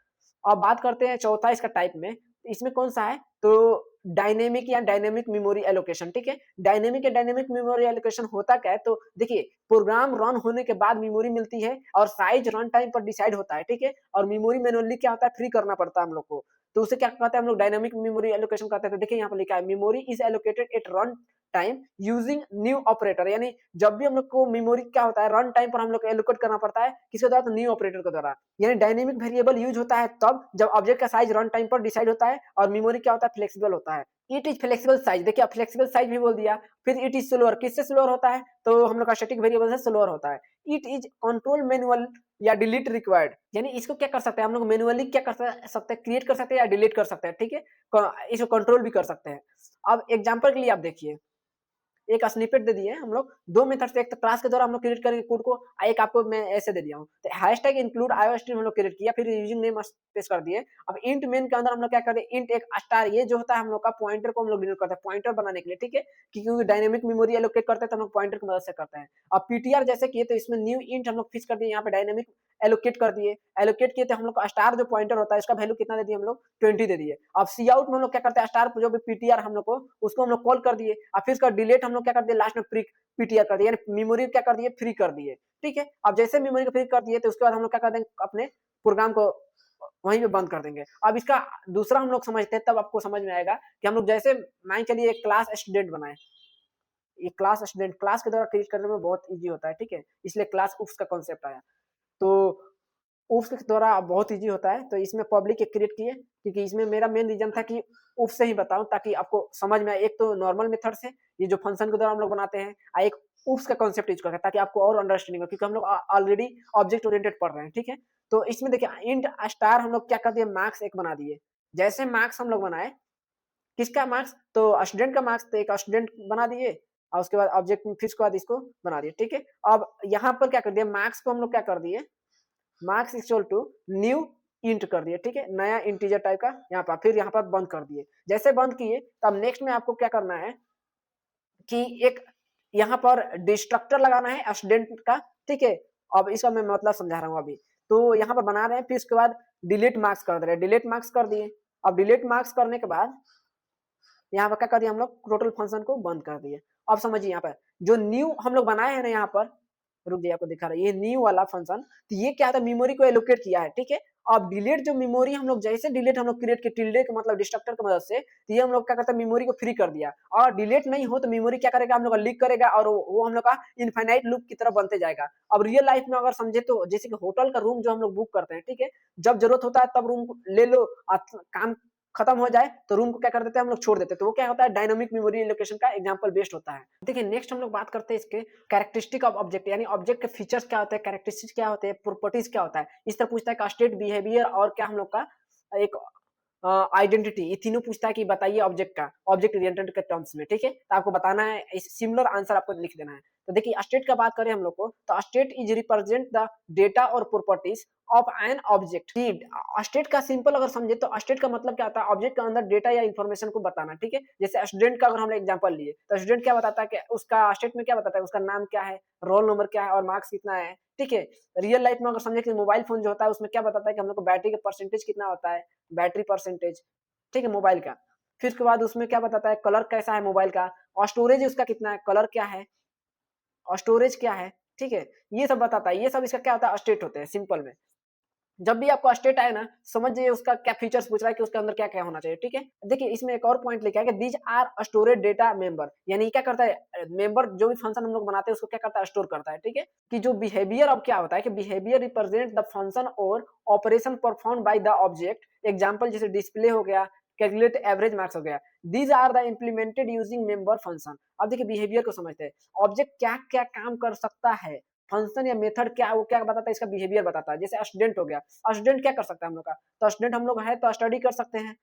अब बात करते हैं चौथा इसका टाइप में, इसमें कौन सा है, तो डायनेमिक या डायनेमिक मेमोरी एलोकेशन, ठीक है। डायनेमिक या डायनेमिक मेमोरी एलोकेशन होता क्या है, तो देखिए प्रोग्राम रन होने के बाद मेमोरी मिलती है, और साइज रन टाइम पर डिसाइड होता है, ठीक है। और मेमोरी मैनुअली क्या होता है, फ्री करना पड़ता है हम लोग को, तो उसे क्या कहते हैं हम लोग, डायनामिक मेमोरी एलोकेशन कहते हैं। तो देखिए यहाँ पर लिखा है, memory is allocated at run time using new operator, यानी जब भी हम लोग को मेमोरी क्या होता है, रन टाइम पर हम लोग को एलोकेट करना पड़ता है, किसके द्वारा, तो न्यू ऑपरेटर के द्वारा। यानी डायनेमिक वेरिएबल यूज होता है तब जब ऑब्जेक्ट का साइज रन टाइम पर डिसाइड होता है, और मेमोरी क्या होता है, फ्लेक्सिबल होता है। इट इज फ्लेक्सिबल साइज, देखिए आप फ्लेक्सिबल साइज भी बोल दिया, फिर इट इज स्लोअर, किससे स्लोअर होता है, तो हम लोग का स्टैटिक वेरिएबल से स्लोअर होता है। इट इज कंट्रोल मैनुअल या डिलीट रिक्वायर्ड, यानी इसको क्या कर सकते हैं हम लोग, मैनुअली क्या कर सकते हैं, क्रिएट कर सकते हैं या डिलीट कर सकते हैं, ठीक है। इसको कंट्रोल भी कर सकते हैं। अब एग्जांपल के लिए आप देखिए, एक स्निपेट दे दिए हम लोग, दो मेथड से, एक तो क्लास के द्वारा हम लोग क्रिएट करेंगे कोड को, एक आपको मैं ऐसे दे दिया हूँ, तो हैशटैग इंक्लूड आईओस्ट्रीम हम लोग क्रिएट किया, फिर यूजिंग नेम स्पेस कर दिए। अब इंट मेन के अंदर हम लोग क्या करते हैं, इंट एक स्टार, ये जो होता है हम लोग का पॉइंटर को हम लोग डिनोट करते हैं, पॉइंटर बनाने के लिए, ठीक है, क्योंकि डायनेमिक मेमोरी एलोकेट करते हैं तो हम लोग पॉइंटर की मदद से करते हैं। अब पीटीआर जैसे किए, तो इसमें न्यू इंट हम लोग फिक्स कर दिए, यहाँ पे डायनेमिक एलोकेट कर दिए, एलोकेट किए, तो हम लोग स्टार जो पॉइंटर होता है इसका वैल्यू कितना दे दिए हम लोग, 20 दे दिए। अब सी आउट में हम लोग क्या करते हैं, स्टार जो भी पीटीआर हम लोग को, उसको हम लोग कॉल कर दिए, और फिर इसका डिलीट हम लोग क्या कर दिए, लास्ट में पीटीआर कर दिए, यानी मेमोरी क्या कर दिए, फ्री कर दिए, ठीक है। अब जैसे मेमोरी को फ्री कर दिए, तो उसके बाद हम लोग क्या कर देंगे, अपने प्रोग्राम को वहीं पे बंद कर देंगे। अब इसका दूसरा हम लोग समझते हैं, तब आपको समझ में आएगा कि हम लोग जैसे मान चलिए एक क्लास स्टूडेंट बनाए, ये क्लास स्टूडेंट क्लास के द्वारा क्रिएट करने में बहुत इजी होता है, ठीक है, इसलिए क्लास उफ्स का कॉन्सेप्ट आया। तो उफ्स के द्वारा बहुत इजी होता है, तो इसमें पब्लिक एक क्रिएट किए, क्योंकि इसमें मेरा मेन रीजन था कि उफ से ही बताऊं ताकि आपको समझ में आए। एक तो नॉर्मल मेथड से, ये जो फंक्शन के द्वारा हम लोग बनाते हैं, एक उफ्स का कॉन्सेप्ट यूज करते हैं ताकि आपको और अंडरस्टैंडिंग हो, क्योंकि हम लोग ऑलरेडी ऑब्जेक्ट ओरिएंटेड पढ़ रहे हैं, ठीक है। तो इसमें देखिए इंट स्टार हम लोग क्या कर दिए, मार्क्स एक बना दिए। जैसे मार्क्स हम लोग बनाए, किसका मार्क्स, तो स्टूडेंट का मार्क्स, तो एक स्टूडेंट बना दिए, और उसके बाद ऑब्जेक्ट में फिर उसके बाद इसको बना दिए, ठीक है। अब यहाँ पर क्या कर दिया, मार्क्स को हम लोग क्या कर दिए, marks equal to new int कर दिए, ठीक है, नया इंटीजर टाइप का, यहाँ पर फिर यहाँ पर बंद कर दिए। जैसे बंद किए, तब नेक्स्ट में आपको क्या करना है कि एक यहाँ पर डिस्ट्रक्टर लगाना है स्टूडेंट का, ठीक है। अब इसका मैं मतलब समझा रहा हूँ अभी, तो यहाँ पर बना रहे हैं, फिर उसके बाद डिलीट मार्क्स कर दे रहे हैं, डिलीट मार्क्स कर दिए। अब डिलीट मार्क्स करने के बाद यहाँ पर क्या कर दिया, हम लोग टोटल फंक्शन को बंद कर दिए। अब समझिए यहाँ पर जो न्यू हम लोग बनाए हैं ना, यहाँ पर रुक जाइए आपको दिखा रहा है, ये न्यू वाला फंक्शन, तो ये क्या होता है, मेमोरी को एलोकेट किया है, ठीक है। अब डिलीट जो मेमोरी हम लोग जैसे डिलीट हम लोग क्रिएट के टिल्डे का मतलब डिस्ट्रक्टर की मदद से, तो ये हम लोग क्या करते हैं, मेमोरी को फ्री कर दिया। और डिलीट नहीं हो तो मेमोरी क्या करेगा, हम लोग का लीक करेगा और वो हम लोग का इनफाइनाइट लूप की तरफ बनते जाएगा। अब रियल लाइफ में अगर समझे तो जैसे कि होटल का रूम जो हम लोग बुक करते हैं, ठीक है, जब जरूरत होता है तब रूम को ले लो, काम खत्म हो जाए तो रूम को क्या कर देते हैं, हम लोग छोड़ देते हैं। तो वो क्या होता है, डायनामिक मेमोरी एलोकेशन का एग्जांपल बेस्ड होता है। देखिए नेक्स्ट हम लोग बात करते हैं इसके कैरेक्टरिस्टिक ऑफ ऑब्जेक्ट, यानी ऑब्जेक्ट के फीचर्स क्या होते हैं, कैरेक्टरिस्टिक्स क्या होते हैं, प्रॉपर्टीज क्या होता है। इस तरह पूछता है का स्टेट, बिहेवियर और क्या हम लोग का एक आइडेंटिटी, ये तीनों पूछता है कि बताइए ऑब्जेक्ट का, ऑब्जेक्ट ओरिएंटेड के टर्म्स में, ठीक है। तो आपको बताना है, इस सिमिलर आंसर आपको लिख देना है। तो देखिए स्टेट का बात करें हम लोग को, तो state is represent the data और properties of an object. State का सिंपल अगर समझे तो स्टेट का मतलब क्या होता है, ऑब्जेक्ट के अंदर डेटा या इंफॉर्मेशन को बताना, ठीक है। जैसे स्टूडेंट का अगर हम एग्जांपल लिए तो स्टूडेंट क्या बताता है कि उसका स्टेट में क्या बताता है, उसका नाम क्या है, रोल नंबर क्या है और मार्क्स कितना है, ठीक है। रियल लाइफ में अगर समझे कि मोबाइल फोन जो होता है उसमें क्या बताता है कि हम लोग को बैटरी का परसेंटेज कितना होता है, बैटरी परसेंटेज, ठीक है, मोबाइल का। फिर उसके बाद उसमें क्या बताता है, कलर कैसा है मोबाइल का, और स्टोरेज उसका कितना है, कलर क्या है और स्टोरेज क्या है, ठीक है। ये सब बताता है, ये सब इसका क्या होता है, स्टेट होते हैं सिंपल में। जब भी आपको स्टेट आए ना, समझ जाइए उसका क्या फीचर्स पूछ रहा है कि उसके अंदर क्या क्या होना चाहिए, ठीक है। देखिए इसमें एक और पॉइंट लिखा है कि these are storage data member, यानी क्या करता है, मेंबर जो भी फंक्शन हम लोग बनाते हैं उसको क्या करता है, स्टोर करता है, ठीक है। कि जो बिहेवियर अब क्या होता है कि बिहेवियर रिप्रेजेंट द फंक्शन और operation perform by the object. Example जैसे डिस्प्ले हो गया, कैलकुलेट एवरेज मार्क्स हो गया, these are the implemented using member function. अब देखिए बिहेवियर को समझते हैं, ऑब्जेक्ट क्या क्या काम कर सकता है, फंक्शन या मेथड क्या, वो क्या बताता है, इसका बिहेवियर बताता है। जैसे स्टूडेंट हो गया, स्टूडेंट क्या कर सकता है हम लोग का, तो स्टूडेंट हम लोग है तो स्टडी कर सकते हैं,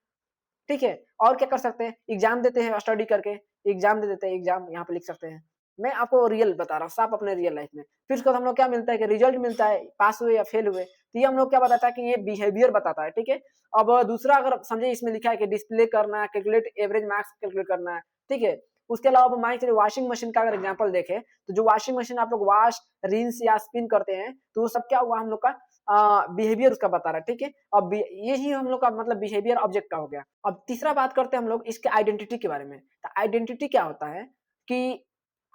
ठीक है। और क्या कर सकते हैं, एग्जाम देते हैं स्टडी करके, एग्जाम दे देते हैं, एग्जाम यहाँ पे लिख सकते हैं। मैं आपको रियल बता रहा हूँ, साफ अपने रियल लाइफ में। फिर उसके बाद हम लोग क्या मिलता है कि रिजल्ट मिलता है, पास हुए या फेल हुए, तो ये हम लोग क्या बताता है कि ये बिहेवियर बताता है, ठीक है। अब दूसरा अगर समझे, इसमें लिखा है कि डिस्प्ले करना, कैलकुलेट एवरेज मार्क्स कैलकुलेट करना है, ठीक है। उसके अलावा मान चलिए वॉशिंग मशीन का अगर एग्जाम्पल देखें, तो जो वॉशिंग मशीन आप लोग वॉश, रिंस या स्पिन करते हैं, तो वो सब क्या हुआ हम लोग का बिहेवियर उसका बता रहा है, ठीक है। अब यही हम लोग का मतलब बिहेवियर ऑब्जेक्ट का हो गया। अब तीसरा बात करते हैं हम लोग इसके आइडेंटिटी के बारे में। तो आइडेंटिटी क्या होता है कि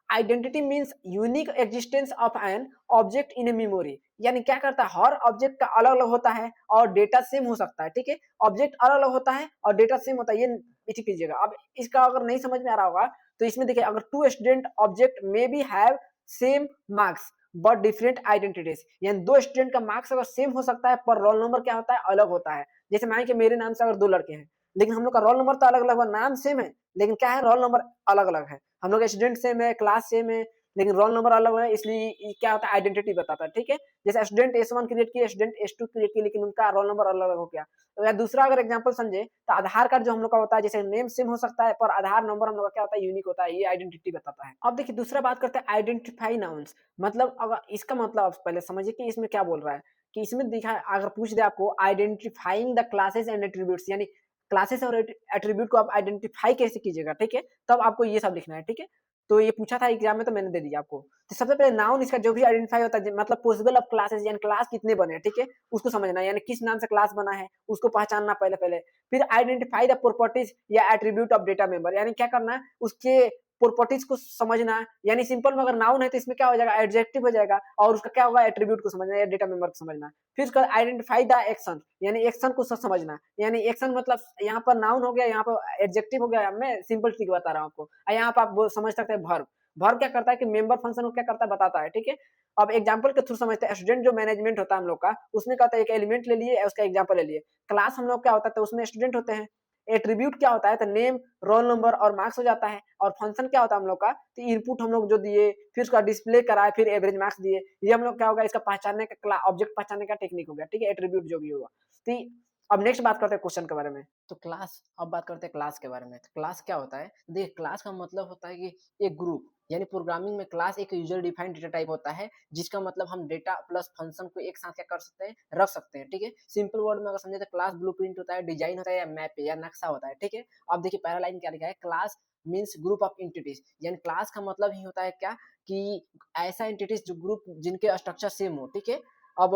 identity means unique existence of an object in a memory, यानी क्या करता है, हर ऑब्जेक्ट का अलग अलग होता है और डेटा सेम हो सकता है, ठीक है। ऑब्जेक्ट अलग अलग होता है और डेटा सेम होता है, ये ठीक कीजिएगा। अब इसका अगर नहीं समझ में आ रहा होगा तो इसमें देखिए, अगर two student object may be have same marks but different identities, यानी दो स्टूडेंट का मार्क्स अगर सेम हो सकता है पर रोल नंबर क्या होता है, अलग होता है। जैसे मान कि मेरे नाम से अगर दो लड़के हैं, लेकिन हम लोग का रोल नंबर तो अलग अलग हुआ, नाम सेम है लेकिन क्या है, रोल नंबर अलग अलग है। हम लोग स्टूडेंट सेम है, क्लास सेम है, लेकिन रोल नंबर अलग है, इसलिए ये क्या होता है, आइडेंटिटी बताता है, ठीक है। जैसे स्टूडेंट S1 क्रिएट किया, स्टूडेंट S2 क्रिएट किया, लेकिन उनका रोल नंबर अलग अलग हो गया। तो या दूसरा अगर एग्जांपल समझे तो आधार कार्ड जो हम लोग का होता है, जैसे नेम सेम हो सकता है पर आधार नंबर हम लोग का क्या होता है, यूनिक होता है, ये आइडेंटिटी बताता है। अब देखिए दूसरा बात करते हैं आइडेंटिफाई नाउन्स, मतलब अगर इसका मतलब आप पहले समझिए कि इसमें क्या बोल रहा है, कि इसमें दिखा अगर पूछ दे आपको identifying the classes and attributes, यानी क्लासेस और एट्रीब्यूट को आप आइडेंटिफाई कैसे कीजिएगा, ठीक है। तब आपको ये सब लिखना है, ठीक है। तो ये पूछा था एग्जाम में तो मैंने दे दिया आपको। तो सबसे पहले नाउन इसका जो भी आइडेंटिफाई होता है, मतलब पॉसिबल ऑफ क्लासेस, यानी क्लास कितने बने हैं, ठीक है, उसको समझना, यानी किस नाम से क्लास बना है उसको पहचानना पहले पहले। फिर आइडेंटिफाई द प्रॉपर्टीज या एट्रीब्यूट ऑफ डेटा मेंबर, यानी क्या करना है, उसके प्रॉपर्टीज को समझना, यानी सिंपल में अगर नाउन है तो इसमें क्या हो जाएगा, एडजेक्टिव हो जाएगा, और उसका क्या होगा, एट्रीब्यूट को समझना या डेटा मेंबर को समझना। फिर उसका आइडेंटिफाई द एक्शन, यानी एक्शन को समझना, यानी एक्शन मतलब यहाँ पर नाउन हो गया, यहाँ पर एडजेक्टिव हो गया, मैं सिंपल ट्रिक बता रहा हूँ आपको। यहाँ पर आप समझ सकते हैं वर्ब, वर्ब क्या करता है कि मेंबर फंक्शन को क्या करता है, बताता है, ठीक है। अब एग्जांपल के थ्रू समझते हैं, स्टूडेंट जो मैनेजमेंट होता है हम लोग का, उसमें क्या होता है, एक एलिमेंट ले लिए, उसका एग्जांपल ले लिए। क्लास हम लोग क्या होता है, तो उसमें स्टूडेंट होते हैं। एट्रीब्यूट क्या होता है, तो नेम, रोल नंबर और मार्क्स हो जाता है। और फंक्शन क्या होता है हम लोग का, तो इनपुट हम लोग जो दिए, फिर उसका डिस्प्ले कराए, फिर एवरेज मार्क्स दिए, ये हम लोग क्या होगा, इसका पहचानने का ऑब्जेक्ट पहचानने का टेक्निक हो गया, ठीक है, एट्रीब्यूट जो भी होगा। तो अब नेक्स्ट बात करते हैं क्वेश्चन के बारे में। तो क्लास, अब बात करते हैं क्लास के बारे में। तो क्लास क्या होता है, देखिए क्लास का मतलब होता है कि एक ग्रुप, यानी प्रोग्रामिंग में क्लास एक यूजर डिफाइंड डेटा टाइप होता है, जिसका मतलब हम डेटा प्लस फंक्शन को एक साथ क्या कर सकते हैं, रख सकते हैं, ठीक है। सिंपल वर्ड में अगर समझे तो क्लास ब्लूप्रिंट होता है, डिजाइन होता है या मैप या नक्शा होता है, ठीक है। अब देखिए पहला लाइन क्या लिखा है, class means group of entities, यानी क्लास का मतलब ही होता है क्या, कि ऐसा एंटिटीज जो ग्रुप जिनके स्ट्रक्चर सेम हो, ठीक है। अब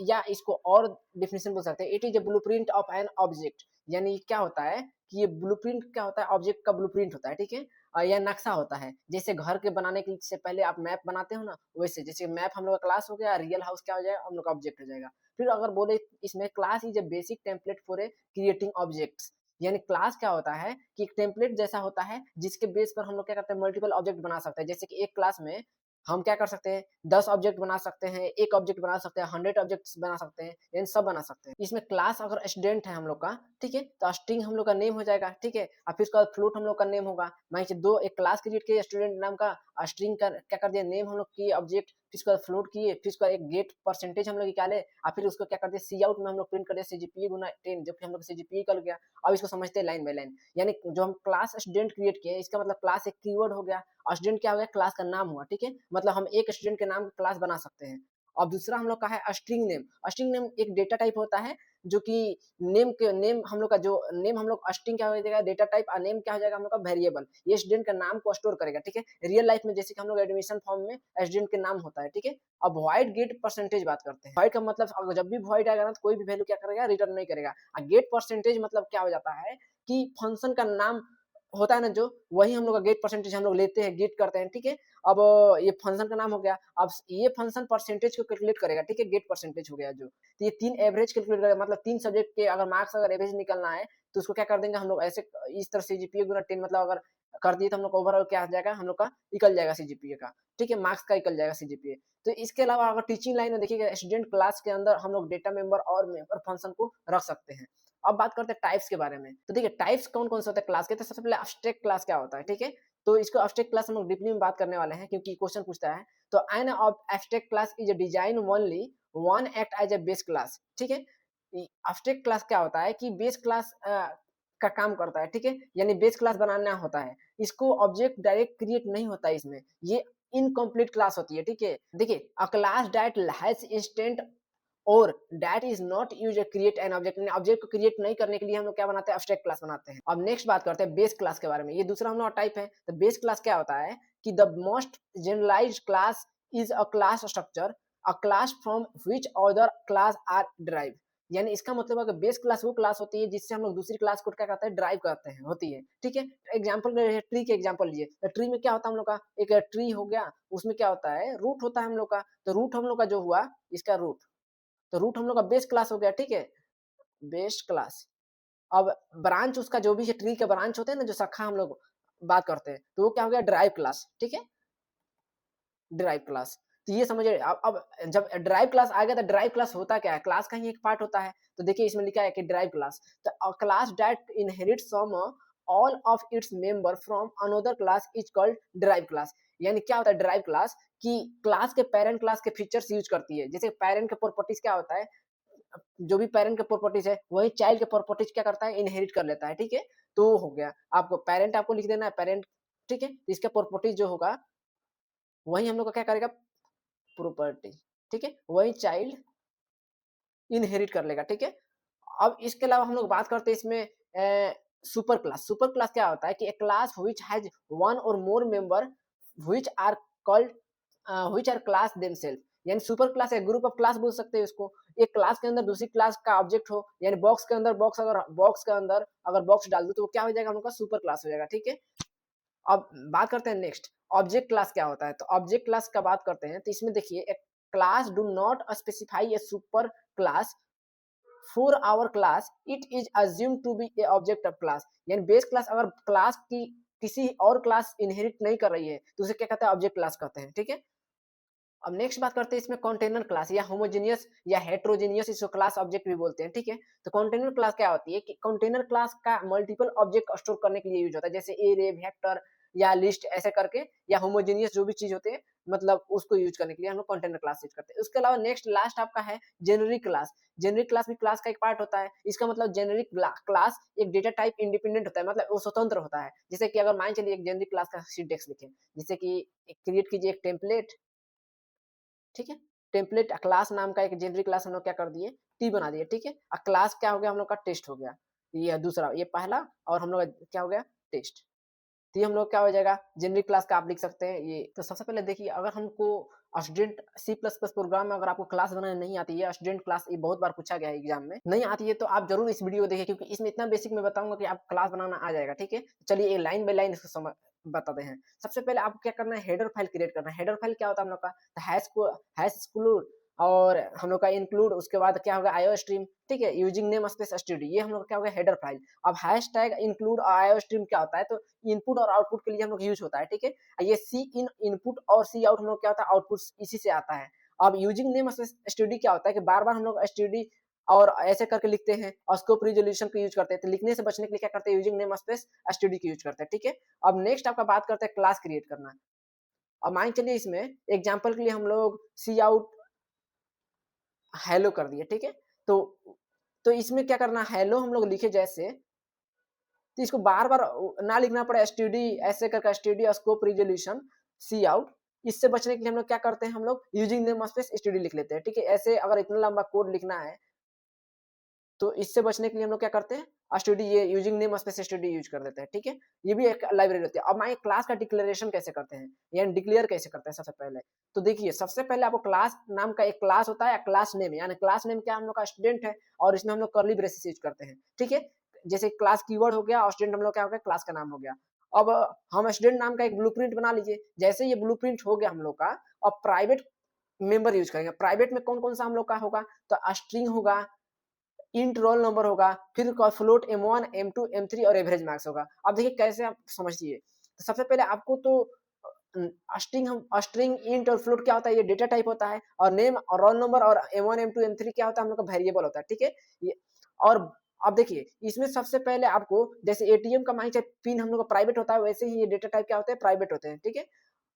या इसको और डेफिनेशन बोल सकते हैं, it is a blueprint of an object, यानी क्या होता है कि ये ब्लूप्रिंट क्या होता है, ऑब्जेक्ट का ब्लूप्रिंट होता है, ठीक है। या नक्शा होता है। जैसे घर के बनाने के से पहले आप मैप बनाते हो ना, वैसे जैसे मैप हम लोग का क्लास हो गया, रियल हाउस क्या हो जाएगा, हम लोग का ऑब्जेक्ट हो जाएगा। फिर अगर बोले इसमें class is a basic template for a creating objects, यानी क्लास क्या होता है कि एक टेम्पलेट जैसा होता है, जिसके बेस पर हम लोग क्या करते हैं, मल्टीपल ऑब्जेक्ट बना सकते हैं। जैसे कि एक क्लास में हम क्या कर सकते हैं, 10 ऑब्जेक्ट बना सकते हैं, 1 ऑब्जेक्ट बना सकते हैं, 100 ऑब्जेक्ट्स बना सकते हैं, यानी सब बना सकते हैं। इसमें क्लास अगर स्टूडेंट है हम लोग का, ठीक है? तो स्ट्रिंग हम लोग का नेम हो जाएगा, ठीक है? और फिर उसके बाद फ्लोट हम लोग का नेम होगा। मान लीजिए 2 एक क्लास क्रिएट किए स्टूडेंट नाम का, स्ट्रिंग का क्या कर दिया, नेम हम लोग किए ऑब्जेक्ट, फिर उसके बाद फ्लोट किए, फिर उसका एक गेट परसेंटेज हम लोग निकाले, और फिर उसको क्या कर दिया, सी आउट में हम लोग प्रिंट कर दिया सीजीपीए गुना 10, जबकि हम लोग का सीजीपीए निकल गया। अब इसको समझते हैं लाइन बाय लाइन। यानी जो हम क्लास स्टूडेंट क्रिएट किए, इसका मतलब क्लास एक कीवर्ड हो गया, और स्टूडेंट क्या हो गया, क्लास का नाम हुआ, ठीक है? मतलब हम एक स्टूडेंट के नाम का क्लास बना सकते हैं। और दूसरा हम लोग का है स्ट्रिंग नेम। स्ट्रिंग नेम एक डेटा टाइप होता है, जो कि नेम हम लोग का जो नेम हम लोग स्ट्रिंग क्या हो जाएगा, डेटा टाइप, और नेम क्या हो जाएगा हम लोग का वेरिएबल। ये स्टूडेंट का नाम को स्टोर करेगा, ठीक है? रियल लाइफ में जैसे कि हम लोग एडमिशन फॉर्म में स्टूडेंट के नाम होता है, ठीक है? अब वॉइड गेट परसेंटेज बात करते हैं। वॉइड का मतलब अगर जब भी वॉइड आएगा ना, तो कोई भी वैल्यू क्या करेगा, रिटर्न नहीं करेगा। गेट परसेंटेज मतलब क्या हो जाता है कि फंक्शन का नाम होता है ना जो, वही हम लोग का गेट परसेंटेज हम लोग लेते हैं, गेट करते हैं, ठीक है? अब ये फंक्शन का नाम हो गया, अब ये फंक्शन परसेंटेज को कैलकुलेट करेगा, ठीक है? गेट परसेंटेज हो गया जो। तो ये 3 एवरेज कैलकुलेट करेगा, मतलब 3 सब्जेक्ट के अगर मार्क्स अगर एवरेज निकलना है, तो उसको क्या कर देंगे हम लोग, ऐसे इस तरह से सीजीपीए गुना 10, मतलब अगर कर दिए तो हम लोग का ओवरऑल क्या आ जाएगा, हम लोग का निकल जाएगा सीजीपीए का, ठीक है? मार्क्स का निकल जाएगा सीजीपीए। तो इसके अलावा अगर टीचिंग लाइन में देखिएगा, स्टूडेंट क्लास के अंदर हम लोग डेटा मेंबर और मेंबर फंक्शन को रख सकते हैं। अब बात करते हैं टाइप्स के बारे में। तो देखिए टाइप्स कौन-कौन से होते हैं क्लास के, तो सबसे पहले एब्स्ट्रैक्ट क्लास क्या होता है, ठीक है? तो इसको एब्स्ट्रैक्ट क्लास हम लोग डीपली में बात करने वाले हैं, क्योंकि क्वेश्चन पूछता है। तो an of abstract class is a design only one act as a base class, ठीक है? एब्स्ट्रैक्ट क्लास क्या होता है कि बेस क्लास का काम करता है, ठीक है? यानी बेस क्लास बनाना होता है। इसको ऑब्जेक्ट डायरेक्ट क्रिएट नहीं होता है इसमें, ये इनकम्प्लीट क्लास होती है, ठीक है? देखिए a class that has instant और that is not use create an object, object को क्रिएट नहीं करने के लिए हम लोग क्या बनाते हैं, एब्स्ट्रैक्ट क्लास बनाते हैं। अब नेक्स्ट बात करते हैं बेस क्लास के बारे में। ये दूसरा हम लोग टाइप है। तो बेस क्लास क्या होता है कि the most generalised class is a class structure, a class from which other class are derived. यानी इसका मतलब है कि बेस क्लास वो क्लास होती है जिससे हम लोग दूसरी क्लास को क्या करते हैं, ड्राइव करते हैं, होती है, ठीक है? एग्जांपल ट्री के एग्जांपल लीजिए, तो ट्री में क्या होता है हम लोग का, एक ट्री हो गया, उसमें क्या होता है, रूट होता है हम लोग का। तो रूट हम लोग का जो हुआ, इसका रूट, तो रूट हम लोग का बेस क्लास हो गया, ठीक है? Base class. अब ब्रांच उसका जो भी है, ट्री के ब्रांच होते हैं ना, जो शाखा हम लोग बात करते हैं, तो वो क्या हो गया, ड्राइव क्लास, ठीक है? Drive class. तो ये समझिए, अब जब ड्राइव क्लास आ गया, तो ड्राइव क्लास होता क्या है? क्लास का ही एक पार्ट होता है। तो देखिए इसमें लिखा है कि ड्राइव क्लास, तो अ class that inherits from all of its member from another class is called drive class. यानी क्या होता है ड्राइव क्लास, कि क्लास के पेरेंट क्लास के फीचर्स यूज़ करती है। जैसे पेरेंट के प्रॉपर्टीज क्या होता है, जो भी पेरेंट के प्रॉपर्टीज है, वही चाइल्ड के प्रॉपर्टीज क्या करता है, इनहेरिट कर लेता है, ठीक है? तो हो गया, आपको पेरेंट आपको लिख देना है, पेरेंट, ठीक है? इसका प्रॉपर्टीज जो होगा, वही हम लोग का क्या करेगा, प्रॉपर्टी, ठीक है? वही चाइल्ड इनहेरिट कर लेगा, ठीक है? अब इसके अलावा हम लोग बात करते हैं इसमें सुपर क्लास। सुपर क्लास क्या होता है कि a class which has one और more member which are called which are class themselves. यानी सुपर क्लास एक ग्रुप ऑफ क्लास बोल सकते हैं इसको। एक क्लास के अंदर दूसरी क्लास का ऑब्जेक्ट हो, यानी बॉक्स के अंदर बॉक्स, अगर बॉक्स के अंदर अगर बॉक्स डाल दो, तो वो क्या हो जाएगा, हम लोग का सुपर क्लास हो जाएगा, ठीक है? अब बात करते हैं नेक्स्ट, ऑब्जेक्ट क्लास क्या होता है? तो ऑब्जेक्ट क्लास का बात करते हैं, तो इसमें देखिए एक class do not specify a super class for our class, it is assumed to be a object of class. यानी बेस क्लास अगर क्लास की किसी और क्लास इनहेरिट नहीं कर रही है, तो उसे क्या कहते हैं, ऑब्जेक्ट क्लास कहते हैं, ठीक है? अब नेक्स्ट बात करते हैं इसमें कंटेनर क्लास, या होमोजेनियस या हेटेरोजेनियस, इसको क्लास ऑब्जेक्ट भी बोलते हैं, ठीक है? तो कंटेनर क्लास क्या होती है कि कंटेनर क्लास का मल्टीपल ऑब्जेक्ट स्टोर करने के लिए यूज होता है, जैसे एरे, वेक्टर या लिस्ट ऐसे करके, या होमोजेनियस जो भी चीज होते हैं, मतलब उसको यूज करने के लिए हम लोग कंटेनर क्लास यूज करते हैं। उसके अलावा नेक्स्ट लास्ट आपका है जेनेरिक क्लास। जेनेरिक क्लास भी क्लास का एक पार्ट होता है। इसका मतलब जेनेरिक क्लास एक डेटा टाइप इंडिपेंडेंट होता है, मतलब वो स्वतंत्र होता है। जैसे कि अगर मान चलिए एक जेनेरिक क्लास का सिंटेक्स लिखें, जैसे कि क्रिएट कीजिए एक टेम्पलेट, ठीक है? टेम्पलेट क्लास नाम का एक जेनरिक क्लास हम लोग क्या कर दिए, टी बना दिए, ठीक है? क्लास क्या हो गया, हम लोग का टेस्ट हो गया। ये दूसरा, ये पहला, और हम लोग का क्या हो गया, टेस्ट। तो ये हम लोग क्या हो जाएगा, जेनरिक क्लास का आप लिख सकते हैं ये। तो सबसे पहले देखिए, अगर हमको student C plus plus program में अगर आपको क्लास बनाने नहीं आती है, स्टूडेंट क्लास ये बहुत बार पूछा गया है एग्जाम में, नहीं आती है तो आप जरूर इस वीडियो को देखिए, क्योंकि इसमें इतना बेसिक मैं बताऊंगा कि आप क्लास बनाना आ जाएगा। ठीक है, चलिए ये लाइन बाय लाइन इसको समझ बताते हैं। सबसे पहले आपको क्या करना है, हेडर फाइल क्रिएट करना है। हेडर फाइल क्या होता है हम लोग का, हैश को हैश एक्सक्लूड और हम लोग का इंक्लूड, उसके बाद क्या होगा आईओ स्ट्रीम। ठीक है, यूजिंग नेम स्पेस स्टडी, ये हम लोग क्या होगा हेडर फाइल। अब हैश टैग इंक्लूड और आईओ स्ट्रीम क्या होता है, तो इनपुट और आउटपुट के लिए हम लोग यूज होता है। ठीक है, ये सी इन इनपुट और सी आउट हम लोग क्या होता है, आउटपुट इसी से आता है। अब यूजिंग नेम स्टडी क्या होता है कि बार बार हम लोग स्टडी और ऐसे करके लिखते हैं और स्कोप रिजोल्यूशन को यूज करते हैं, तो लिखने से बचने के लिए क्या करते हैं, यूजिंग नेम स्पेस स्टडी को यूज करते हैं। ठीक है, अब नेक्स्ट आपका बात करते हैं क्लास क्रिएट करना। अब मान चलिए इसमें एग्जाम्पल के लिए हम लोग सी आउट हेलो कर दिए। ठीक है, तो इसमें क्या करना, हेलो हम लोग लिखे जैसे, तो इसको बार बार ना लिखना पड़े, एसटीडी ऐसे करके एसटीडी स्कोप रिजोल्यूशन सी आउट। इससे बचने के लिए हम लोग क्या करते हैं, हम लोग यूजिंग नेम स्पेस एसटीडी लिख लेते हैं। ठीक है, ऐसे अगर इतना लंबा कोड लिखना है तो इससे बचने के लिए हम लोग क्या करते हैं, स्टडी ये using name space study use कर देते हैं। ठीक है, ये भी एक लाइब्रेरी होती है। अब मैं क्लास का डिक्लेरेशन कैसे करते हैं, यानी डिक्लेयर कैसे करते हैं सबसे पहले, तो देखिए सबसे पहले आपको क्लास नाम का एक क्लास होता है, क्लास नेम, यानी क्लास नेम क्या हम लोग का स्टूडेंट है और इसमें हम लोग कर्ली ब्रेसेस यूज करते हैं। ठीक है, जैसे क्लास कीवर्ड हो गया और स्टूडेंट हम लोग क्या हो गया, क्लास का नाम हो गया। अब हम स्टूडेंट नाम का एक ब्लूप्रिंट बना लीजिए। जैसे ये ब्लूप्रिंट हो गया हम लोग का, अब प्राइवेट मेंबर यूज करेंगे। प्राइवेट में कौन कौन सा हम लोग का होगा, तो स्ट्रिंग होगा, इंट रोल नंबर होगा, फिर फ्लोट M1 M2 M3 और एवरेज मार्क्स होगा। अब देखिए कैसे आप समझिए, तो सबसे पहले आपको तो स्ट्रिंग इंट और फ्लोट क्या होता है, ये डेटा टाइप होता है, और नेम और रोल नंबर और M1 M2 M3 क्या होता है, हम लोग का वेरिएबल होता है। ठीक है, ये और अब देखिए इसमें सबसे पहले आपको जैसे एटीएम का मान पिन हम लोग का प्राइवेट होता है, वैसे ही ये डेटा टाइप क्या होते हैं, प्राइवेट होते हैं। ठीक है,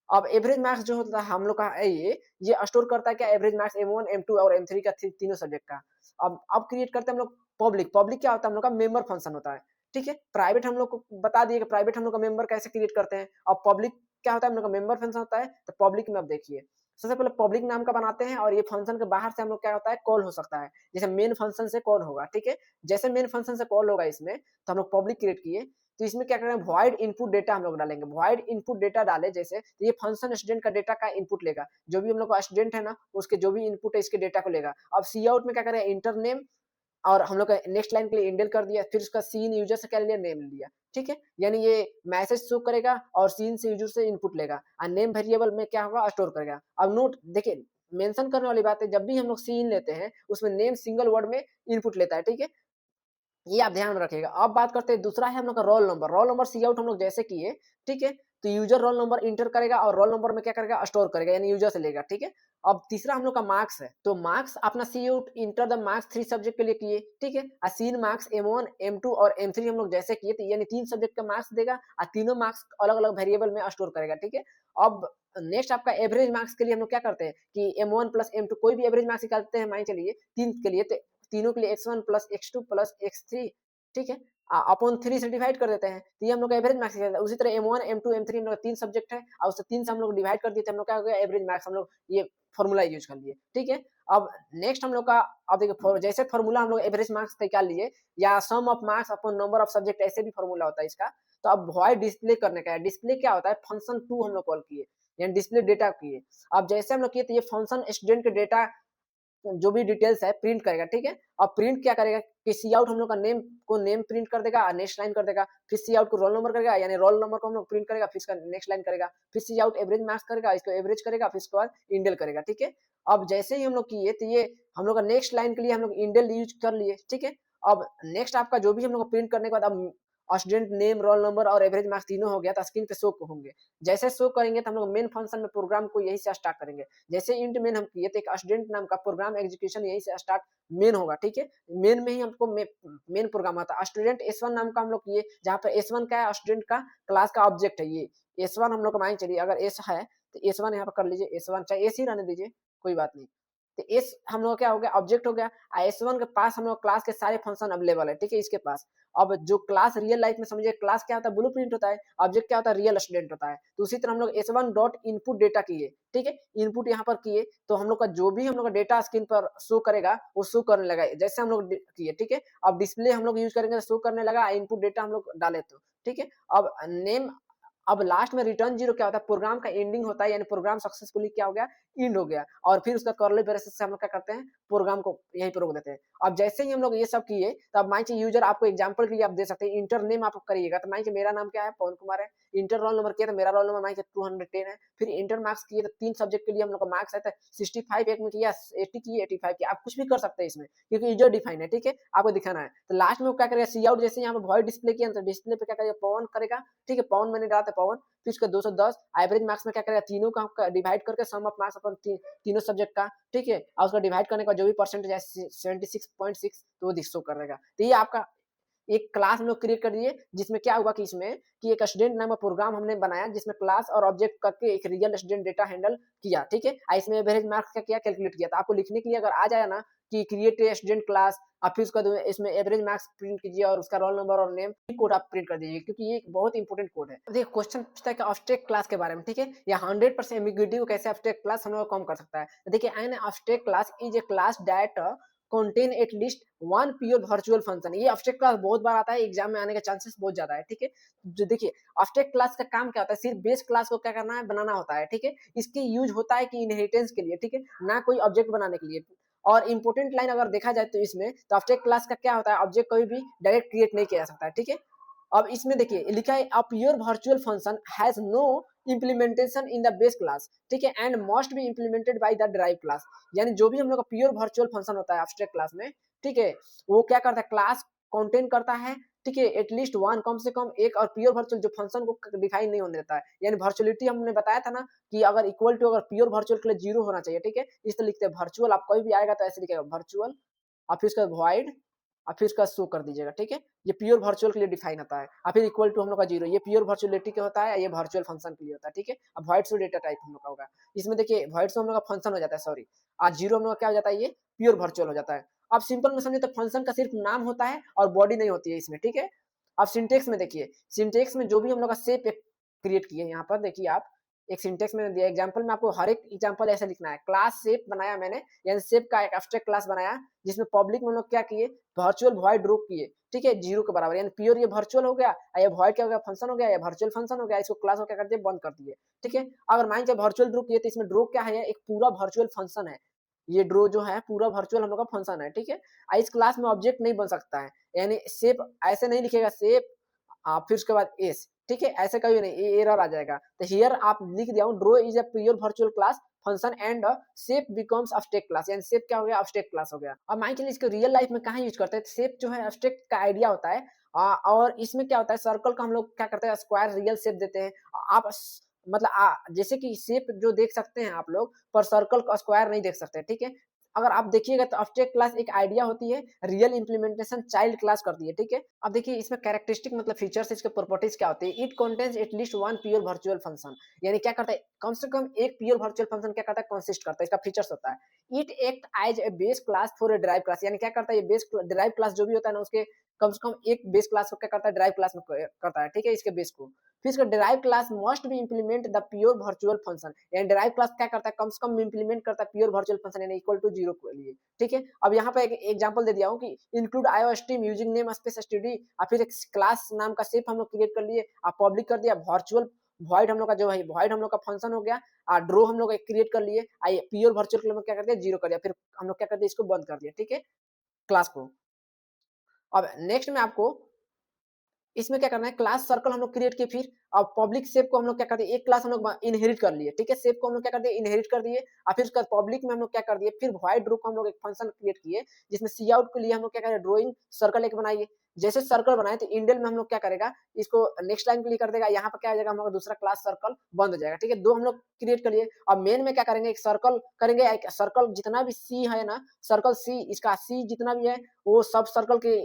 अब एवरेज मार्क्स जो होता है हम लोग का है, ये स्टोर करता है क्या, एवरेज मार्क्स M1 M2 और M3 का तीनों सब्जेक्ट का। अब क्रिएट करते हैं हम लोग पब्लिक। पब्लिक क्या होता है, हम लोग का मेंबर फंक्शन होता है। ठीक है, प्राइवेट हम लोग को बता दिए कि प्राइवेट हम लोग का मेंबर कैसे क्रिएट करते हैं। अब पब्लिक क्या होता है, हम लोग का मेंबर फंक्शन होता है। तो पब्लिक में अब देखिए सबसे पहले पब्लिक नाम का बनाते हैं, और ये फंक्शन के बाहर से हम लोग क्या होता है, कॉल हो सकता है, जैसे मेन फंक्शन से कॉल होगा। ठीक है, जैसे मेन फंक्शन से कॉल होगा इसमें, तो हम लोग पब्लिक क्रिएट किए, तो इसमें क्या करेंगे, वॉइड इनपुट डेटा हम लोग डालेंगे। वॉइड इनपुट डेटा डाले जैसे, तो ये फंक्शन स्टूडेंट का डेटा का इनपुट लेगा, जो भी हम लोग का स्टूडेंट है ना, उसके जो भी इनपुट है इसके डेटा को लेगा। अब सी आउट में क्या करें, इंटर नेम, और हम लोग का नेक्स्ट लाइन के लिए इंडेल कर दिया, फिर उसका सीन यूजर से क्या लिया, नेम लिया। ठीक है, यानी ये मैसेज शो करेगा और सीन से यूजर से इनपुट लेगा, और नेम वेरिएबल में क्या होगा, स्टोर करेगा। अब नोट देखिए, मेंशन करने वाली बात है, जब भी हम लोग सीन लेते हैं उसमें नेम सिंगल वर्ड में इनपुट लेता है। ठीक है, ये आप ध्यान में रखिएगा। अब बात करते हैं दूसरा है हम लोग का roll number. Roll number cout हम लोग जैसे किए, ठीक है, तो यूजर रोल नंबर इंटर करेगा और रोल नंबर में क्या करेगा, स्टोर करेगा, यानी यूजर से लेगा। ठीक है, अब तीसरा हम लोग का मार्क्स है, तो मार्क्स अपना cout enter the marks 3 subject के लिए किए। ठीक है, सीन मार्क्स M1 M2 और M3 हम लोग जैसे किए, तो यानी 3 सब्जेक्ट का मार्क्स देगा और तीनों मार्क्स अलग अलग वेरिएबल में स्टोर करेगा। ठीक है, अब नेक्स्ट आपका एवरेज मार्क्स के लिए हम लोग क्या करते हैं कि M1 प्लस M2 कोई भी एवरेज मार्क्स निकालते हैं, मान चलिए 3 के लिए, तो तीनों के लिए X1 plus X2 plus X3, ठीक है, अपॉन 3 से डिवाइड कर देते हैं, तो ये हम लोग का एवरेज मार्क्स है। उसी तरह M1 M2 M3 हम लोग 3 सब्जेक्ट है और उससे 3 से हम लोग डिवाइड कर दिए, तो हम लोग क्या हो गया, एवरेज मार्क्स हम लोग ये फॉर्मूला यूज कर लिए। ठीक है, अब नेक्स्ट हम लोग का, अब देखिए जैसे फॉर्मूला हम लोग एवरेज मार्क्स निकाल लिए, या sum of marks upon number of subject, ऐसे भी फॉर्मूला होता है इसका। तो अब वॉइड डिस्प्ले करने का है। डिस्प्ले क्या होता है, फंक्शन 2 हम लोग कॉल किए, यानी डिस्प्ले डेटा किए। अब जैसे हम लोग किए, तो ये फंक्शन स्टूडेंट के डेटा जो भी डिटेल्स है प्रिंट करेगा। ठीक है, अब प्रिंट क्या करेगा कि सी आउट हम लोग का नेम को नेम प्रिंट कर देगा, नेक्स्ट लाइन कर देगा, फिर सी आउट को रोल नंबर करेगा, यानी रोल नंबर को हम लोग प्रिंट करेगा, फिर इसका नेक्स्ट लाइन करेगा, फिर सी आउट एवरेज मार्क्स करेगा, इसको एवरेज करेगा, फिर उसके बाद इंडेल करेगा। ठीक है, अब जैसे ही हम लोग किए, तो ये हम लोग का नेक्स्ट लाइन के लिए हम लोग इंडेल यूज कर लिए। ठीक है, अब नेक्स्ट आपका जो भी हम लोग प्रिंट करने के बाद, अब स्टूडेंट नेम रोल नंबर और एवरेज मार्क्स तीनों हो गया, तो स्क्रीन पे शो होंगे। जैसे शो करेंगे तो हम लोग मेन फंक्शन में प्रोग्राम को यही से स्टार्ट करेंगे। जैसे इंट मेन हम किए, तो एक स्टूडेंट नाम का प्रोग्राम एग्जीक्यूशन यही से स्टार्ट मेन होगा। ठीक है, मेन में ही हमको मेन प्रोग्राम आता है। स्टूडेंट S1 नाम का हम लोग किए, जहाँ पे S1 का है, स्टूडेंट का क्लास का ऑब्जेक्ट है। ये S1 हम लोग का मान चलिए, अगर S है तो S1 यहाँ पर कर लीजिए, S1 चाहे S ही रहने दीजिए, कोई बात नहीं। तो S हम लोग क्या हो गया, ऑब्जेक्ट हो गया। S1 के पास हम लोग क्लास के सारे फंक्शन अवेलेबल है। ठीक है, इसके पास अब जो क्लास रियल लाइफ में समझिए, क्लास क्या होता है, ब्लूप्रिंट होता है, ऑब्जेक्ट क्या होता है, रियल स्टूडेंट होता है। तो उसी तरह हम लोग S1 डॉट इनपुट डेटा किए। ठीक है, इनपुट यहाँ पर किए, तो हम लोग का जो भी हम लोग का डेटा स्क्रीन पर शो करेगा, वो शो करने लगा जैसे हम लोग किए। ठीक है, अब डिस्प्ले हम लोग यूज करेंगे, शो करने लगा, इनपुट डेटा हम लोग डाले तो। ठीक है, अब नेम अब लास्ट में रिटर्न 0 क्या होता है, प्रोग्राम का एंडिंग होता है, यानी प्रोग्राम सक्सेसफुली क्या हो गया, एंड हो गया। और फिर उसका कर्ली ब्रेसेस से हम लोग क्या करते हैं, प्रोग्राम को यहीं पे रोक देते हैं। अब जैसे ही हम लोग ये सब किए, तब मान लीजिए यूजर आपको एग्जांपल के लिए आप दे सकते हैं, इंटर नेम आप करिएगा, तो मान लीजिए मेरा नाम क्या है, पवन कुमार है। इंटर रोल नंबर किया तो मेरा रोल नंबर मान लीजिए 210 है। फिर इंटर मार्क्स किए तो 3 सब्जेक्ट के लिए हम लोग का मार्क्स है तो 65, एक में किया 80 किए, 85 किया। आप कुछ भी कर सकते हैं इसमें, क्योंकि यूजर डिफाइन है, ठीक है, आपको दिखाना है। तो लास्ट में वो क्या करेगा, सी आउट, जैसे यहाँ पे वॉइड डिस्प्ले किया तो डिस्प्ले पे क्या करेगा, पवन करेगा, ठीक है, पवन मैंने डाला था पवन, फिर उसका 210 एवरेज मार्क्स में क्या करेगा, तीनों का डिवाइड करके सम ऑफ मार्क्स अपन तीनों सब्जेक्ट का, ठीक है, और उसका डिवाइड करने का जो भी परसेंटेज है 76.6 तो वो शो कर देगा। तो ये आपका एक क्लास हम लोग क्रिएट कर दिए, जिसमें क्या हुआ कि इसमें कि एक स्टूडेंट नाम का प्रोग्राम हमने बनाया, जिसमें क्लास और ऑब्जेक्ट करके एक रियल स्टूडेंट डेटा हैंडल किया, ठीक है। इसमें एवरेज मार्क्स क्या किया, कैलकुलेट किया। तो आपको लिखने के लिए अगर आ जाए ना कि क्रिएट ए स्टूडेंट क्लास, आप फिर उसका इसमें एवरेज मार्क्स प्रिंट कीजिए और उसका रोल नंबर और नेम कोड आप प्रिंट कर दीजिए, क्योंकि ये एक बहुत इंपॉर्टेंट कोड है। देखिए क्वेश्चन पूछता है कि अब्स्ट्रैक्ट क्लास के बारे में, ठीक है, या 100% एम्बिग्यूटी को कैसे अब्स्ट्रैक्ट क्लास हम लोग कम कर सकता है। तो देखिए an abstract class is a class that contain at least one pure virtual function. ये अब्स्ट्रैक्ट क्लास बहुत बार आता है, एग्जाम में आने के चांसेस बहुत ज्यादा है, ठीक है। जो देखिए अब्स्ट्रैक्ट क्लास का काम क्या होता है, सिर्फ बेस क्लास को क्या करना है, बनाना होता है, ठीक है। इसकी यूज होता है कि इनहेरिटेंस के लिए, ठीक है, ना कोई ऑब्जेक्ट बनाने के लिए। और इंपॉर्टेंट लाइन अगर देखा जाए तो इसमें तो अब्स्ट्रैक्ट क्लास का क्या होता है, ऑब्जेक्ट कभी भी डायरेक्ट क्रिएट नहीं किया जा सकता है, ठीक है। अब इसमें देखिए लिखा है, a pure virtual function has no implementation in the base class, ठीक है, and must be implemented by the derive class. यानी जो भी हम लोग का प्योर वर्चुअल फंक्शन होता है एब्स्ट्रैक्ट क्लास में, ठीक है, वो क्या करता है, क्लास कंटेन करता है, ठीक है, एटलीस्ट वन, कम से कम एक, और प्योर वर्चुअल जो फंक्शन को डिफाइन नहीं होने देता है। यानी वर्चुअलिटी हमने बताया था ना कि अगर इक्वल टू, अगर प्योर वर्चुअल के लिए 0 होना चाहिए, ठीक है, इस तरह लिखते हैं वर्चुअल। आप कोई भी आएगा तो ऐसे लिखेगा वर्चुअल, और फिर उसका वॉइड, और फिर उसका शो कर दीजिएगा, ठीक है। ये प्योर वर्चुअल के लिए डिफाइन होता है, और फिर इक्वल टू हम लोग का 0, ये प्योर वर्चुअलिटी के होता है, ये वर्चुअल फंक्शन के लिए होता है, ठीक है। अब वॉइड शो डेटा टाइप हम लोग का होगा, इसमें देखिए वॉइड शो हम लोग का फंक्शन हो जाता है, सॉरी, और 0 हम लोग का क्या हो जाता है, ये प्योर वर्चुअल हो जाता है। अब सिंपल में समझे तो फंक्शन का सिर्फ नाम होता है और बॉडी नहीं होती है इसमें, ठीक है। अब सिंटेक्स में देखिए, सिंटेक्स में जो भी हम लोग का शेप क्रिएट किए, यहाँ पर देखिए आप एक सिंटेक्स में दिया, एग्जांपल में आपको हर एक एग्जांपल ऐसे लिखना है। क्लास शेप बनाया मैंने, यानी शेप का एक एब्स्ट्रैक्ट क्लास बनाया, जिसमें पब्लिक में हम लोग क्या किए, वर्चुअल वॉइड ड्रॉप किए, ठीक है, 0 के बराबर, यानी प्योर ये वर्चुअल हो गया, ये वॉइड क्या हो गया, फंक्शन हो गया, या वर्चुअल फंक्शन हो गया, इसको क्लास को क्या कर दिए, बंद कर दिए, ठीक है। अगर मान लीजिए वर्चुअल ड्रॉप किए, तो इसमें ड्रॉप क्या है, एक पूरा वर्चुअल फंक्शन है, ये ड्रो जो है पूरा वर्चुअल हम लोग का फंक्शन है, ठीक है। इस क्लास में ऑब्जेक्ट नहीं बन सकता है, यानी शेप ऐसे नहीं लिखेगा, शेप फिर उसके बाद एस, ठीक है, ऐसे कभी नहीं, ये एरर आ जाएगा। तो हियर आप लिख दिया हूँ, draw is a pure virtual class function and shape becomes abstract class, यानी शेप क्या हो गया, अब्स्ट्रैक्ट क्लास हो गया। अब मान चलिए इसको रियल लाइफ में कहाँ यूज करते हैं, शेप जो है अब्स्ट्रैक्ट का आइडिया होता है, और इसमें क्या होता है, सर्कल का हम लोग क्या करते हैं, स्क्वायर रियल शेप देते हैं। आप मतलब जैसे कि शेप जो देख सकते हैं आप लोग, पर सर्कल का स्क्वायर नहीं देख सकते, ठीक है। अगर आप देखिएगा तो अब्स्ट्रैक्ट क्लास एक आइडिया होती है, रियल इंप्लीमेंटेशन चाइल्ड क्लास करती है, ठीक है। अब देखिए इसमें कैरेक्टरिस्टिक मतलब फीचर्स, इसके प्रॉपर्टीज क्या होती है, it contains at least one pure virtual function, यानी क्या करता है, कम से कम एक प्योर वर्चुअल फंक्शन क्या करता है, कंसिस्ट करता है, इसका फीचर्स होता है। It act as a base class for a drive class, यानी क्या करता है, ये बेस ड्राइव क्लास जो भी होता है ना, उसके कम से कम एक बेस क्लास को क्या करता है, ड्राइव क्लास में करता है, ठीक है, इसके बेस को। फिर इसका डिराइव क्लास मस्ट भी implement the pure virtual function, यानी डिराइव क्लास क्या करता है, कम से कम इंप्लीमेंट करता है प्योर वर्चुअल फंक्शन, यानी इक्वल टू 0 के लिए, ठीक है। अब यहाँ पे एक एग्जांपल दे दिया हूँ कि include IO stream using name space study, और फिर एक क्लास नाम का शेप हम लोग क्रिएट कर लिए, आप पब्लिक कर दिया, वर्चुअल वॉइड हम लोग का जो है, वॉइड हम लोग का फंक्शन हो गया, ड्रो हम लोग क्रिएट कर लिए, प्योर वर्चुअल के लिए क्या कर दिया, 0 कर दिया, फिर हम लोग क्या कर दिया, इसको बंद कर दिया, ठीक है, क्लास को। अब नेक्स्ट में आपको इसमें क्या करना है, क्लास सर्कल हम लोग क्रिएट किए, फिर अब पब्लिक शेप को हम लोग क्या कर दिए, एक क्लास हम लोग इनहेरिट कर लिए, ठीक है, शेप को हम लोग क्या कर दिए, इनहेरिट कर दिए, और फिर उसका पब्लिक में हम लोग क्या कर दिए, फिर वॉइड ड्रो को हम लोग एक फंक्शन क्रिएट किए, जिसमें सी आउट के लिए हम लोग क्या करें, ड्राइंग सर्कल एक बनाइए। जैसे सर्कल बनाए तो इंडेल में हम लोग क्या करेगा, इसको नेक्स्ट लाइन के लिए कर देगा, यहाँ पर क्या आ जाएगा, हम लोग दूसरा क्लास सर्कल बंद हो जाएगा, ठीक है, दो हम लोग क्रिएट कर लिए। अब मेन में क्या करेंगे, एक सर्कल करेंगे, एक सर्कल जितना भी सी है ना, सर्कल सी, इसका सी जितना भी है वो सब सर्कल के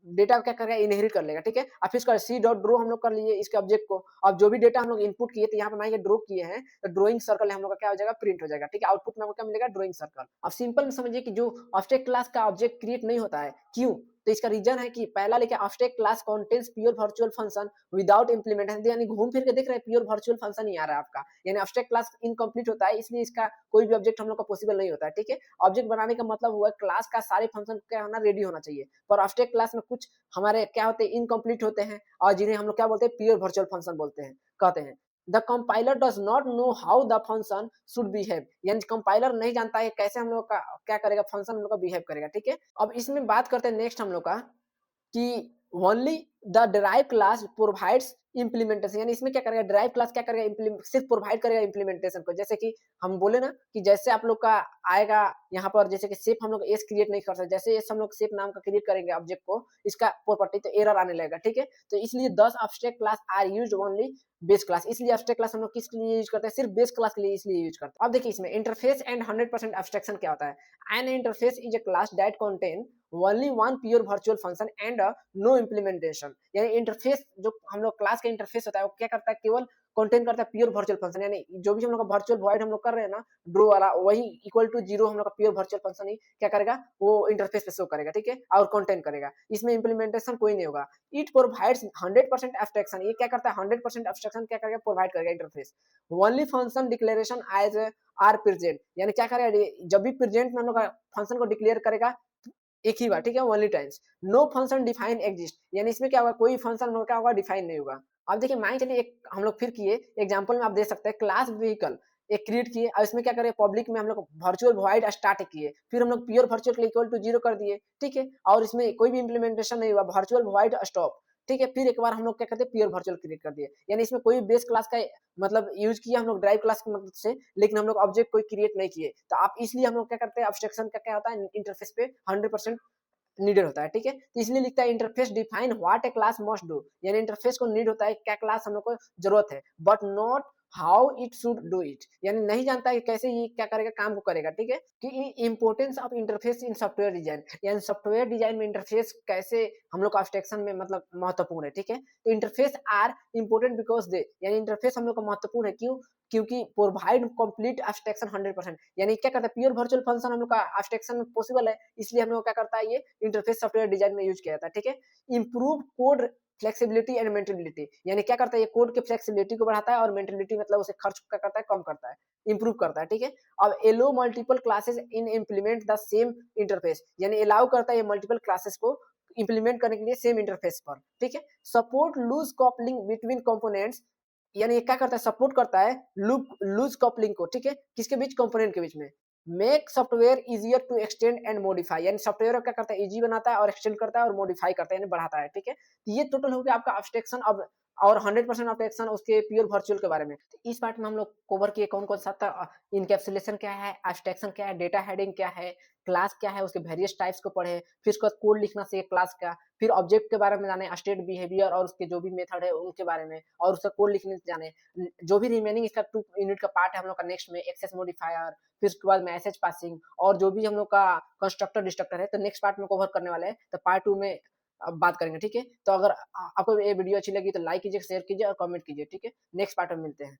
डेटा को क्या करेगा, इनहेरिट कर लेगा, ठीक है। अब फिर इसका सी डॉट ड्रो हम लोग कर लिए इसके ऑब्जेक्ट को। अब जो भी डेटा हम लोग इनपुट किए, तो यहाँ पे मान लीजिए ड्रो किए हैं, तो ड्राइंग सर्कल हम लोग का क्या हो जाएगा, प्रिंट हो जाएगा, ठीक है। आउटपुट में आपको क्या मिलेगा, ड्राइंग सर्कल। अब सिंपल में समझिए कि जो ऑब्जेक्ट क्लास का ऑब्जेक्ट क्रिएट नहीं होता है, क्यों, तो इसका रीज़न है कि पहला लिखा है abstract class contains pure virtual function without implementation, यानी घूम फिर के देख रहे हैं प्योर वर्चुअल फंक्शन ही आ रहा है आपका, यानी एब्स्ट्रैक्ट क्लास इनकम्प्लीट होता है, इसलिए इसका कोई भी ऑब्जेक्ट हम लोग का पॉसिबल नहीं होता है, ठीक है। ऑब्जेक्ट बनाने का मतलब हुआ क्लास का सारे फंक्शन क्या होना रेडी होना चाहिए, पर एब्स्ट्रैक्ट क्लास में कुछ हमारे क्या होते हैं इनकम्प्लीट होते हैं, और जिन्हें हम लोग क्या बोलते हैं प्योर वर्चुअल फंक्शन बोलते हैं, कहते हैं। The compiler does not know how the function should behave, यानी कंपाइलर नहीं जानता है कैसे हम लोग का क्या करेगा फंक्शन हम लोग का बिहेव करेगा, ठीक है। अब इसमें बात करते हैं नेक्स्ट हम लोग का कि only the derive class provides implementation, यानी इसमें क्या करेगा डिराइव क्लास क्या करेगा सिर्फ प्रोवाइड करेगा इम्प्लीमेंटेशन को, जैसे कि हम बोले ना कि जैसे आप लोग का आएगा यहाँ पर, जैसे कि शेप हम लोग एस क्रिएट नहीं कर सकते, जैसे एस हम लोग शेप नाम का क्रिएट करेंगे ऑब्जेक्ट को इसका प्रॉपर्टी, तो एरर आने लगेगा, ठीक है। तो इसलिए 10 abstract class are used only base class, इसलिए एब्स्ट्रैक्ट क्लास हम लोग किस लिए यूज करते हैं सिर्फ बेस क्लास के लिए इसलिए यूज करते हैं। अब देखिए इसमें इंटरफेस एंड 100% एब्स्ट्रैक्शन क्या होता है। An interface is a class that contain only one pure virtual function and no implementation, यानी इंटरफेस जो हम लोग क्लास का इंटरफेस होता है वो क्या करता है केवल कंटेन करता है प्योर वर्चुअल फंक्शन, यानी जो भी हम लोग का वर्चुअल वॉइड हम लोग कर रहे हैं ना ड्रो वाला, वही इक्वल टू जीरो हम लोग का प्योर वर्चुअल फंक्शन ही क्या करेगा वो इंटरफेस पे शो करेगा, ठीक है, और कंटेन करेगा, इसमें इंप्लीमेंटेशन कोई नहीं होगा। इट प्रोवाइड्स 100% एब्स्ट्रैक्शन, ये क्या करता है 100% एब्स्ट्रैक्शन क्या करेगा प्रोवाइड करेगा interface. Only function declaration as are present, यानी क्या करेगा जब भी प्रेजेंट में हम लोग का फंक्शन को डिक्लेयर करेगा एक ही बार, ठीक है, only times. No function define exist, यानी इसमें क्या होगा कोई फंक्शन क्या होगा डिफाइन नहीं होगा। अब देखिए मान चलिए एक हम लोग फिर किए एग्जांपल में आप दे सकते हैं क्लास व्हीकल एक क्रिएट किए और इसमें क्या करें पब्लिक में हम लोग वर्चुअल वॉइड स्टार्ट किए, फिर हम लोग प्योर वर्चुअल के इक्वल टू जीरो कर दिए, ठीक है, और इसमें कोई भी इंप्लीमेंटेशन नहीं हुआ वर्चुअल वॉइड स्टॉप, ठीक है, फिर एक बार हम लोग क्या करते हैं प्योर वर्चुअल क्रिएट कर दिए, यानी इसमें कोई बेस क्लास का मतलब यूज किया हम लोग ड्राइव क्लास की मदद से, लेकिन हम लोग ऑब्जेक्ट कोई क्रिएट नहीं किए, तो आप इसलिए हम लोग क्या करते हैं एब्स्ट्रैक्शन का क्या होता है इंटरफेस पे 100% नीडेड होता है, ठीक है, तो इसलिए लिखता है interface define what A class must do, यानी इंटरफेस को नीड होता है क्या क्लास हम लोग को जरूरत है, but not how it should do it, यानी नहीं जानता है कैसे ये क्या करेगा काम को करेगा, ठीक है। कि importance of interface in software design, यानी सॉफ्टवेयर डिजाइन में इंटरफेस कैसे हम लोग का एब्स्ट्रैक्शन में मतलब महत्वपूर्ण है, ठीक है। तो interface are important because they, यानी इंटरफेस हम लोग का महत्वपूर्ण है क्यों, क्योंकि प्रोवाइड कंप्लीट एब्स्ट्रैक्शन 100%, यानी क्या करता है प्योर वर्चुअल फंक्शन हम लोग का एब्स्ट्रैक्शन पॉसिबल है, इसलिए हम लोग क्या करता है ये इंटरफेस सॉफ्टवेयर डिजाइन में यूज किया जाता है, ठीक है। Improve code flexibility and maintainability, यानी क्या करता है ये कोड की फ्लेक्सिबिलिटी को बढ़ाता है और मेंटेबिलिटी मतलब उसे खर्च क्या करता है कम करता है, इंप्रूव करता है, ठीक है। अब allow multiple classes in implement the same interface, यानी अलाउ करता है ये मल्टीपल क्लासेस को इंप्लीमेंट करने के लिए सेम इंटरफेस पर, ठीक है। Support loose coupling between components, यानी ये क्या करता है सपोर्ट करता है लूज कपलिंग को, ठीक है, किसके बीच कंपोनेंट के बीच में। Make software easier to extend and modify, यानी सॉफ्टवेयर क्या करता है इजी बनाता है और एक्सटेंड करता है और मॉडिफाई करता है यानी बढ़ाता है, ठीक है। तो ये टोटल हो गया आपका एब्स्ट्रैक्शन अब और 100% एब्स्ट्रैक्शन उसके प्योर वर्चुअल के बारे में। तो इस पार्ट में हम लोग कवर किए कौन कौन सा था, इनकैप्सुलेशन क्या है, एब्स्ट्रैक्शन क्या है, डेटा हेडिंग क्या है, क्लास क्या है, उसके वेरियस टाइप्स को पढ़े, फिर उसका कोड लिखना सीखे क्लास का, फिर ऑब्जेक्ट के बारे में जाने, स्टेट बिहेवियर और उसके जो भी मेथड है उनके बारे में, और उसका कोड लिखने जाने। जो भी रिमेनिंग इसका 2 यूनिट का पार्ट है हम लोग का नेक्स्ट में एक्सेस मॉडिफायर, फिर उसके बाद मैसेज पासिंग और जो भी हम लोग का कंस्ट्रक्टर डिस्ट्रक्टर है, तो नेक्स्ट पार्ट में कवर करने वाले हैं, तो पार्ट 2 में अब बात करेंगे, ठीक है। तो अगर आपको ये वीडियो अच्छी लगी तो लाइक कीजिए, शेयर कीजिए और कमेंट कीजिए, ठीक है। नेक्स्ट पार्ट में मिलते हैं।